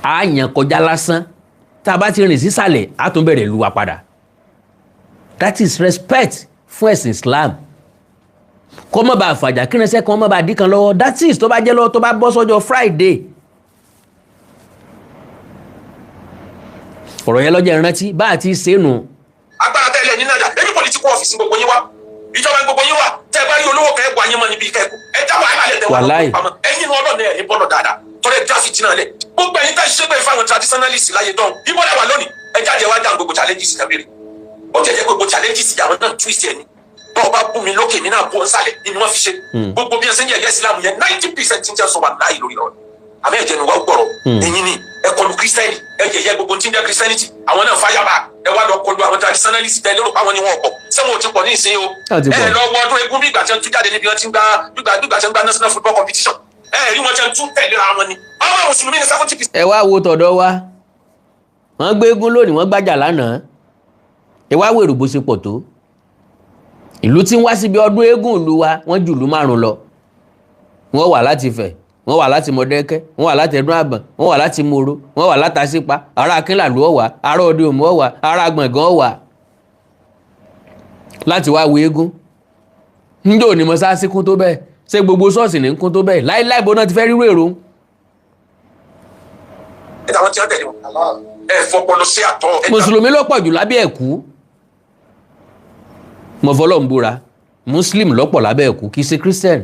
a yàn kọjá lásán tá a bá ti rìn sísàlẹ̀ a tún bẹ̀rẹ̀ ìlú wa padà that is respect fún ẹ̀sìn Islam kọ́ mọ́ bá fàjà kí ránṣẹ́ kan mọ́ bá dí kan lọ́wọ́ that is tó bá jẹ́ lọ́wọ́ tó bá bọ́ sọ́jọ́ Friday ọ̀rọ̀ yẹn lọ́jọ́ ìrántí bá àti ṣénu. agbára tẹ́lẹ̀ ní nàìjà ẹbí political office gbogbo yín wá ìjọba gbogbo yín wá tẹ́ ẹ bá rí olówó kẹ́ẹ̀kọ́ ayé mọ́ níbi ìkẹ́ẹ̀kọ́ ẹ já wàhálà lẹ̀ tẹ́wọ́ lọ́wọ́ pamọ́ ẹ̀yin ní ọlọ́ọ̀nà ẹ̀ ní bọ́lọ̀ dáadáa tọ́lẹ̀ já fìtí náà lẹ̀ gbogbo ẹ̀yin tẹ́ ṣiṣẹ́ pé fáwọn traditionalist láyé dán ìbọ̀lẹ̀ wà lónìí ẹ jáde wá dáhùn gbogbo challenges ìtàbírí ó jẹ́ jẹ́ gbogbo challenges àwọn náà twist ẹ̀ ni bọ́ọ̀ bá bú mi lókè mi náà bú ọ nsàlẹ̀ ni wọ́n fi ṣe gbogbo bí ẹ ṣe ń yẹ̀yẹ́ Islam yẹn 90% ń jẹ́ sọ wà láàyè lórí ọ̀rọ̀ àmì ẹ̀jẹ̀ ni wọ́n gbọ́rọ̀ ẹ̀yin ni ẹ kọlu kírísítẹ́nì ẹ yẹ̀yẹ́ gbogbo tí ń jẹ́ kírísítẹ́nìtì àwọn náà fáyàbà ẹ wá lọ kọlu àwọn traditionalist tẹ lérò páwọn ni wọn pọ̀ sẹ́wọ̀n ò ti pọ̀ ní ìsìn o ẹ lọ wọ ọdún eégún bí ìgbà tí wọ́n tún jáde níbi wọ́n ti ń gbá national football competition ẹ rí wọn tí wọ́n tún tẹ̀léra wọn ni àwọn mùsùlùmí ní 70%. ẹ wá wo tọ̀dọ̀ wa wọ́n gbé eégún lónìí wọ́n gbájà lánàá ẹ wá wèrò bó ṣe pọ̀ tó ìlú tí ń wá síbi ọdún eégún ìlú wa wọ́n jù ìlú 5 lọ wọ́n wà láti Ifẹ̀ wọ́n wà láti Mọ̀dẹ́kẹ́ wọ́n wà láti Ẹ̀dún Àbọ̀n wọ́n wà láti Mòró wọ́n wà láti Àsípa ará Akínlàlú ọ̀wà ará Òde Òmù ọ̀wà ará Gbọ̀ngàn ọ̀wà láti wá wo eégún níjó ní mọ́sáàsì kún tó bẹ́ẹ̀ ṣé gbogbo ṣọ́ọ̀ṣì ní kún tó bẹ́ẹ̀ láíláí bó náà ti fẹ́ rírò èrò. ẹ̀dá àtàwọn tí wọ́n tẹ̀lé wọn ẹ fọpọlọ sí àtọ. mùsùlùmí ló pọ̀ jù lábẹ́ ẹ̀kú mo fọlọ́ ń búra muslim lọ́pọ̀ lábẹ́ ẹ̀kú kì í ṣe christian.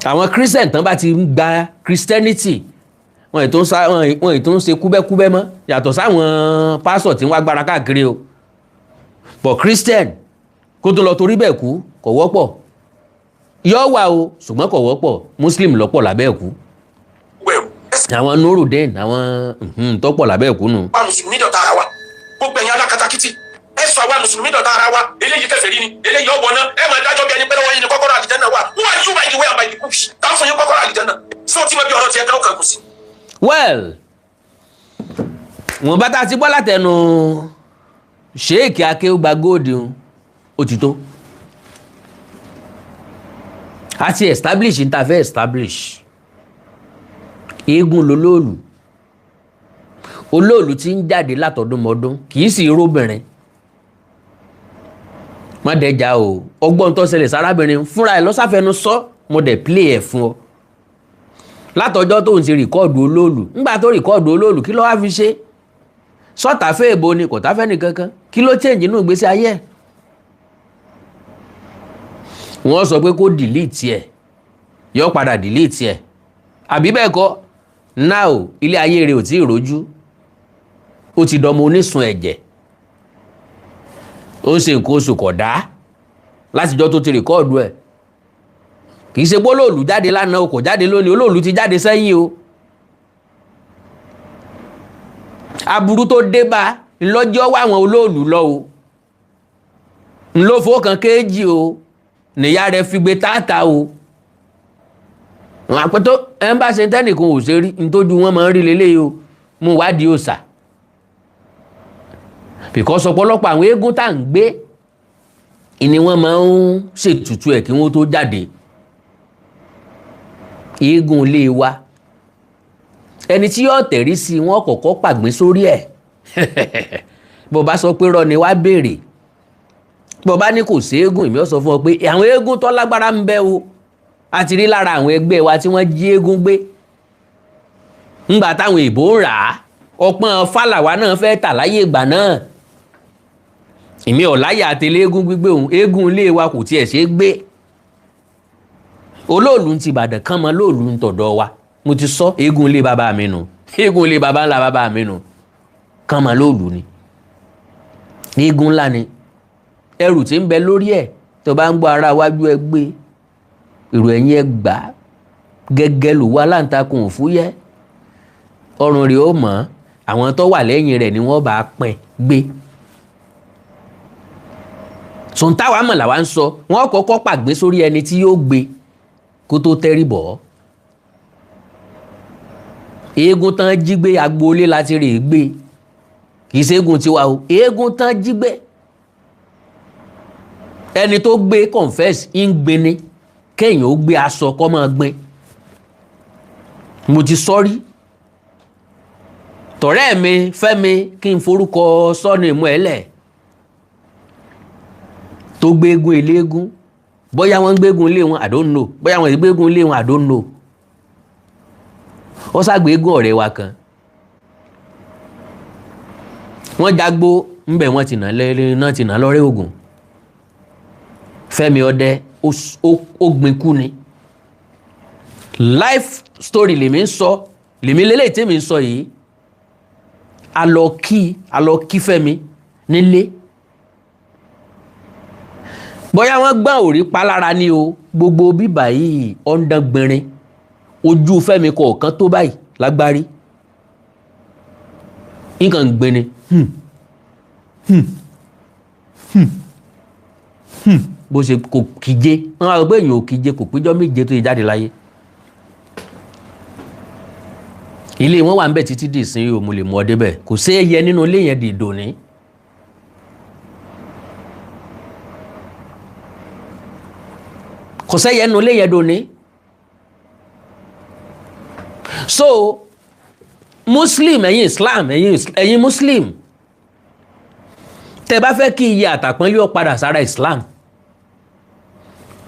àwọn christian tán bá ti ń gba christianity wọn ètò ń ṣe kúbẹ́kúbẹ́ mọ́ yàtọ̀ sáwọn pásọ̀ tí wọ́n agbára káàkiri o but christian kó tó lọ torí bẹ́ẹ̀ kú kò wọ́pọ̀ yọ́ wà o ṣùgbọ́n kò wọ́pọ̀ muslim lọ́pọ̀ lábẹ́ ẹ̀kú àwọn nurudeen àwọn tọ́pọ̀ lábẹ́ ẹ̀kú nù. wa mùsùlùmí dọ̀tá ara wa gbogbo ẹ̀yin alákatakítí ẹ sọ àwa mùsùlùmí dọ̀tá ara wa eléyìí kèfèrí ni eléyìí ọ̀bọ̀n náà ẹ máa dájọ́ bí ẹni pé lọ́wọ́ yín ni kọ́kọ́rọ́ àlìjánnà wà who are you by the way and by the book táwọn fún yín kọ́kọ́rọ́ àlìjánnà sọ tí mo bí ọ̀rọ̀ tiẹ̀ dáwọ́ kan kù sí. well wọn bá tá a ti gbọ́ látẹnu ṣéèkì akéwùgbà góòdì ó ti tó a ti establish n ta fẹ́ establish eégún lolóòlù olóòlù tí ń jáde látọdúnmọdún kì í sì róbìnrin má dẹjà o ọgbọ́n tó ṣẹlẹ̀ sárábìnrin fúnra ẹ̀ lọ́sàfẹ́nu sọ mo dẹ̀ play ẹ̀ fún ọ látọjọ́ tó ń ṣe rìkọ́ọ̀dù olóòlù ńgbà tó rìkọ́ọ̀dù olóòlù kí ló wá fi ṣe sọ́tà fẹ́ èbó ni kò tá fẹ́ nìkankan kí ló change nínú ìgbésí ayé ẹ̀ wọ́n sọ pé kó delete ẹ̀ yọ padà delete ẹ̀ àbí bẹ́ẹ̀ kọ́ now ilé ayé rẹ̀ ò tí ì rojú ó ti dọmọ onísun ẹ̀jẹ̀ ó ń ṣe nǹkan oṣù kódà látijọ́ tó ti rìkọ́ọ̀dù ẹ̀ kì í ṣe pé olóòlù jáde lánàá o kò jáde lónìí olóòlù ti jáde sẹ́yìn o aburú tó dé bá ńlọ́jọ́ wá àwọn olóòlù lọ o ńlọ́fọ́ kan kéèjì o nìyá rẹ̀ fi gbé táàtà o wọn àpẹtọ ẹ ń bá ṣe tẹnìkan ò ṣe rí nítójú wọn máa ń rí lélẹ́yìí o mú wádìí òòṣà because ọ̀pọ̀lọpọ̀ àwọn eégún tá à ń gbé ni wọ́n máa ń ṣètùtù ẹ̀ kí wọ́n tó jáde eégún ilé wa ẹni tí yóò tẹ̀rí sí wọn kọ́kọ́ pàgbín sórí ẹ̀ bó bá sọ pé rọ ni wá béèrè bó bá ní kò sí eégún ìmí ó sọ fún ọ pé àwọn eégún tó lágbára ń bẹ o a ti rí lára àwọn ẹgbẹ́ wa tí wọ́n jí eégún gbé ńgbà táwọn èèbó ń rà á ọpọ́n fàlàwà náà fẹ́ tà láyé ìgbà náà ìmí ọ̀láyà àtẹlé eégún gbígbé òun eégún ilé wa kò tiẹ̀ ṣe é gbé olóòlù ti Ìbàdàn kan mọ́ lóòlù ń tọ̀dọ̀ wa mo ti sọ eégún ilé bàbá mi nù eégún ilé bàbá ńlá bàbá mi nù kan mọ́ lóòlù ni eégún ńlá ni ẹrù tí ń bẹ lórí ẹ̀ tó bá ń gbọ́ ara wájú ẹ gbé èrò ẹ̀yìn ẹ gbà gẹ́gẹ́ ló wá láǹtakùn òfúyẹ́ ọrùn rẹ̀ ó mọ̀ àwọn tó wà lẹ́yìn rẹ̀ ni wọ́n bá pín gbé sọ̀ǹtàwá mọ̀ làwa ń sọ wọ́n kọ́kọ́ pàgbé sórí ẹni tí yóò gbé kó tó tẹ́rí bọ̀ eégún tán jí gbé agboolé láti rè gbé kì í ṣe eégún tiwa o eégún tán jí gbé ẹni tó gbé confess ń gbé ni kéèyàn ó gbé aṣọ kọ́ máa gbé mo ti sọ́rí tọ̀rẹ́ mi Fẹ́mi kí n forúkọ sọ́nù ìmú ẹ̀lẹ̀ tó gbégun eléégún bóyá wọ́n ń gbégun ilé wọn I don't know bóyá wọ́n ń gbégun ilé wọn I don't know ó ṣàgbégun ọ̀rẹ́ wa kan wọ́n jágbó ńbẹ̀ wọ́n ti nà lọ́rẹ́ Ògùn Fẹ́mi ọdẹ ó gbin kú ni life story lèmi ń sọ lèmi lélẹ̀ tí mi ń sọ yìí a lọ kí Fẹ́mi nílé bóyá wọ́n gbọ́n òrí palára ní o gbogbo bíbà yìí ọ̀ndàn gbìnrin ojú Fẹ́mi kọ̀ọ̀kan tó báyìí lágbárí nǹkan gbìnrin bó ṣe kò kíje wọ́n á gbé èèyàn ò kíje kò péjọ méje tó yẹ jáde láyé ilé wọn wà ń bẹ títí dì sí o mo lè mú ọ débẹ̀ kò sí ẹyẹ nínú ilé yẹn di ìdòní kò sẹ́yẹ nínú ilé yẹn dòní so muslim ẹ̀yin islam ẹ̀yin muslim tẹ́ bá fẹ́ kí iye àtàpọ́nlé ó padà sára islam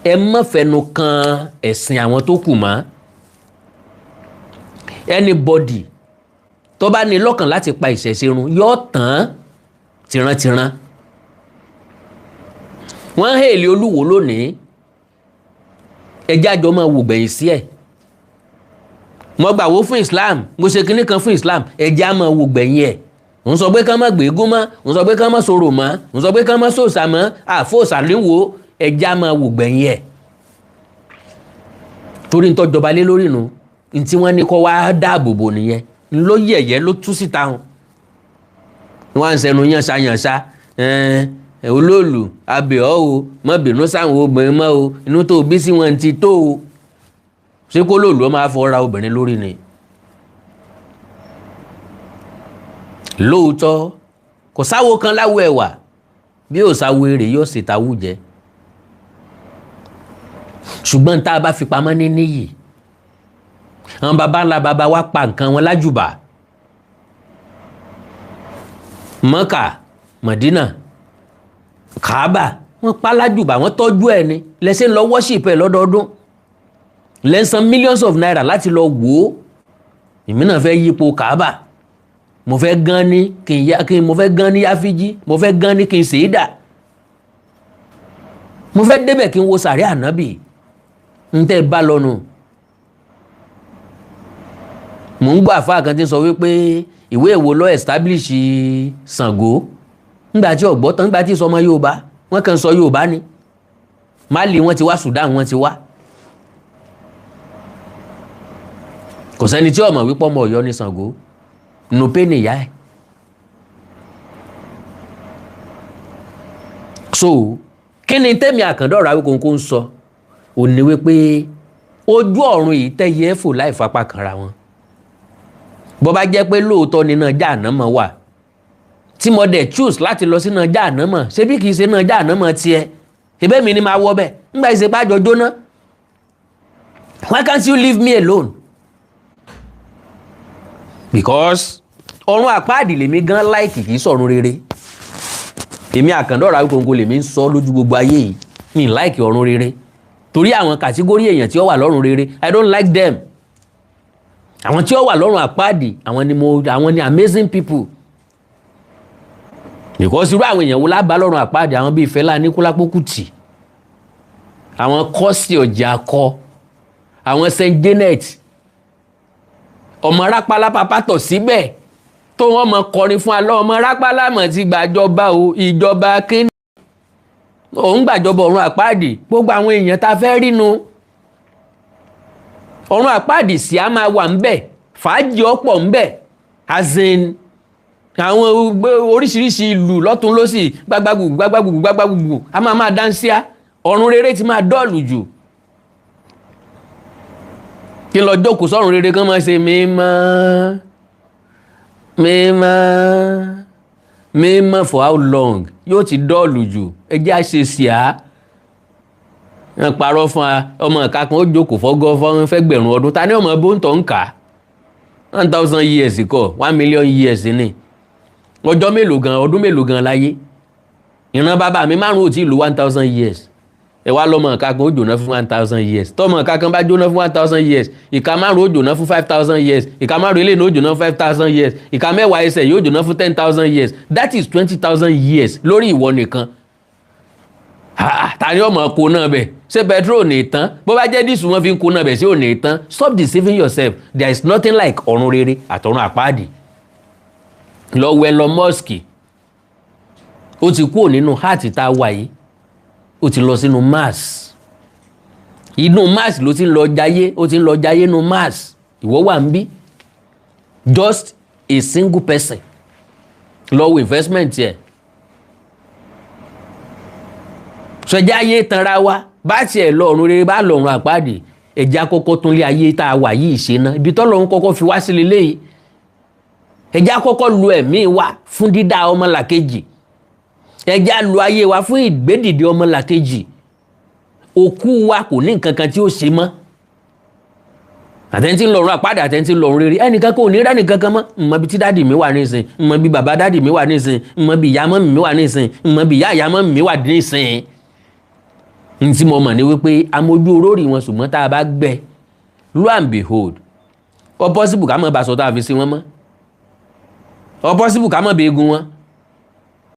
ẹ má fẹnu kan ẹ̀sìn àwọn tó kù mọ́ anybody tó bá ní lọ́kàn láti pa ìṣẹ̀ṣe run yóò tán tìrantìran. Wọ́n hèlè Olúwo lónìí, ẹjẹ́ àjọ máa wò gbẹ̀yìn sí ẹ̀. Mo gbàwó fún Islam, mo ṣe kinní kan fún Islam, ẹjẹ́ á máa wò gbẹ̀yìn ẹ̀. Òun sọ pé kán má gbé egún mọ́, òun sọ pé kán má sọ̀rọ̀ mọ́, òun sọ pé kán má sòòṣà mọ́, àfòòṣà níwò, ẹjẹ́ á máa wò gbẹ̀yìn ẹ̀. Torí ń tọ́jọba lé lórí nu, ní tí wọ́n ní kó wá dáàbò bò nìyẹn, ló yẹ̀yẹ́ ló tú síta hàn. Wọ́n á ń sẹnu yànṣayànṣá, olóòlù abẹ́ọ̀ o, má bínú sáwọn obìnrin mọ́ o, inú tó bí sí wọn ti tó o. Ṣé kó lòlù ó máa fọra obìnrin lórí ni? Lóòótọ́ kò sáwo kan láwo ẹ̀wà bí ò sáwo èrè yóò sì tawú jẹ. Ṣùgbọ́n tá a bá fi pamọ́ ní níyì, àwọn baba ńlá baba wa pa nǹkan wọn lájùbà. Mọ́kà, Mọ̀dínà, Kàábà, wọ́n pa lájùbà, wọ́n tọ́jú ẹ̀ ni lẹ́sẹ̀ ń lọ worship ẹ̀ lọ́dọọdún, lẹ́sàn millions of naira láti lọ wò ó. Èmi náà fẹ́ yípo Kàábà, mo fẹ́ gan ní mo fẹ́ gan ní Yáfíjí, mo fẹ́ gan ní kí n Sèédà, mo fẹ́ débẹ̀ kí n wo sàrí ànábì. ń tẹ́ bá lọ́nu. Mò ń gbọ́ àfáà kan tí ń sọ wípé ìwé èwo ló establish Ṣàngó ńgbà tí ọ̀gbọ́ tán ńgbà tí sọmọ Yorùbá wọ́n kàn sọ Yorùbá ni. Mali wọ́n ti wá, Sudan wọ́n ti wá. Kò sẹ́ni tí ó mọ̀ wípé ọmọ Ọ̀yọ́ ni Ṣàngó, Nupe nìyá ẹ̀. So kí ni tẹ́mi Àkàndá Awíkonko ń sọ? Ó ní wípé ojú ọ̀run yìí tẹ́yẹ fò láì fapá kanra wọn. Bó bá jẹ́ pé lóòótọ́ ni náà Jahannama wà, tí mo dẹ̀ choose láti lọ sí náà Jahannama, ṣé bí kìí ṣe náà Jahannama tiẹ̀, ṣebí mi ni máa wọ bẹ́ẹ̀ ńgbà ìṣe pàjọ jóná. Why can't you leave me alone? Because ọ̀run àpáàdì lèmi gan láìkì kìí sọ̀run rere. Èmi Àkàndá Awíkonko lèmi ń sọ lójú gbogbo ayé yìí, mi láìkì ọ̀run rere. Torí àwọn kàtígórí èèyàn tí ó wà lọ́run rere, I don't like them. Àwọn tí ó wà lọ́run àpáàdì, àwọn ni amazing people. Because irú àwọn èèyàn wo lábá lọ́run àpáàdì, àwọn bíi Fẹlá Aníkúlápó Kútì, àwọn Kọ́sì Ọ̀jàkọ, àwọn Saint Janet, ọmọ Rápálá papátọ̀ síbẹ̀ tó wọ́n mọ kọrin fún alọ́ ọmọ Rápálá mọ̀ ti gbàjọba o, ìjọba kíní òun gbàjọba ọ̀run àpáàdì. Gbogbo àwọn èèyàn ta fẹ́ rínu ọ̀run àpáàdì sí a máa wà ńbẹ̀, fàájì ọ̀pọ̀ ńbẹ̀, azin àwọn oríṣiríṣi ìlú lọ́tún lósì gbagbagbùgbù a máa dáńsíá. Ọ̀run rere ti máa dọ́ọ̀lù jù. Kí lọ jókòó sọ́run rere kan máa ṣe mímọ́ mímọ́ mímọ́ for how long? Yóò ti dọ́ọ̀lù jù. Ẹjẹ́ àṣẹ sí a ń parọ́ fún ọmọ ìka kan ó jókòó fọ́gọ́ fẹ́ gbẹ̀rún ọdún. Ta ní ọmọ bó ń tọ́ ń kà 1000 years kọ́ 1 million years ni. Ọjọ́ mélòó gan, ọdún mélòó gan láyé? Ìran bàbá mi 5 ò tí ìlú 1000 years. Ẹ wá lọ́mọ ìka kan ó jóná fún 1000 years. Tọ́mọ ìka kan bá jóná fún 1000 years, ìka 5 ó jóná fún 5000 years, ìka 5 ilé ní ó jóná fún 5000 years, ìka 10 ẹsẹ̀ yóò jóná fún 10,000 years. That is 20,000 years lórí ìwọ nìkan. Ta ni ọmọ kó náà bẹ̀? Ṣé petrol ní tán? Bó bá jẹ́ dísù wọn fi ń kó náà bẹ̀ sí ò ní tán. Stop deceiving yourself. There is nothing like ọ̀run rere àtọ̀run àpáàdì. Lọ wẹ lọ mọ́ọ̀sì. Ó ti kúrò nínú heart tá a wà yìí. Ó ti lọ sínú Mars. Inú Mars ló ti ń lọ jayé, ó ti ń lọ jayé nínú Mars. Ìwọ wà ń bí. Just a single person. Lọ wo investment yẹ. Sọjá ayé tanra wa, bá tiẹ̀ lọ ọ̀run rere bá lọ̀run àpáàdì, ẹ̀já kọ́kọ́ tún lé ayé tá a wà yìí ṣe ná. Ibi tọ́lọ́run kọ́kọ́ fi wá sí leléyìí. Ẹ̀já kọ́kọ́ lu ẹ̀mí wa fún dídá ọmọlàkejì. Ẹ̀já lu ayé wa fún ìgbédìde ọmọlàkejì. Òkú wa kò ní nǹkan kan tí ó ṣe mọ́. Àtẹ́ntí lọ́run àpáàdì, àtẹ́ntí lọ́run rere, ẹnìkan kò ní rẹ́ nìkan kan mọ́. Mọ̀ bí tí dádì mi wà nísìn, mọ̀ bí bàbá dádì mi wà nísìn, mọ̀ bí ìyá mọ́mì mi wà nísìn, mọ̀ bí ìyá mọ́mì mi wà nísìn. Ntí mo mọ̀ ní wípé amójú orórì wọn, ṣùgbọ́n tá a bá gbẹ, lo and behold, ọ possible ká mọ̀ bá sọ tá a fi sí wọn mọ́ ọ possible ká mọ̀ bí egun wọn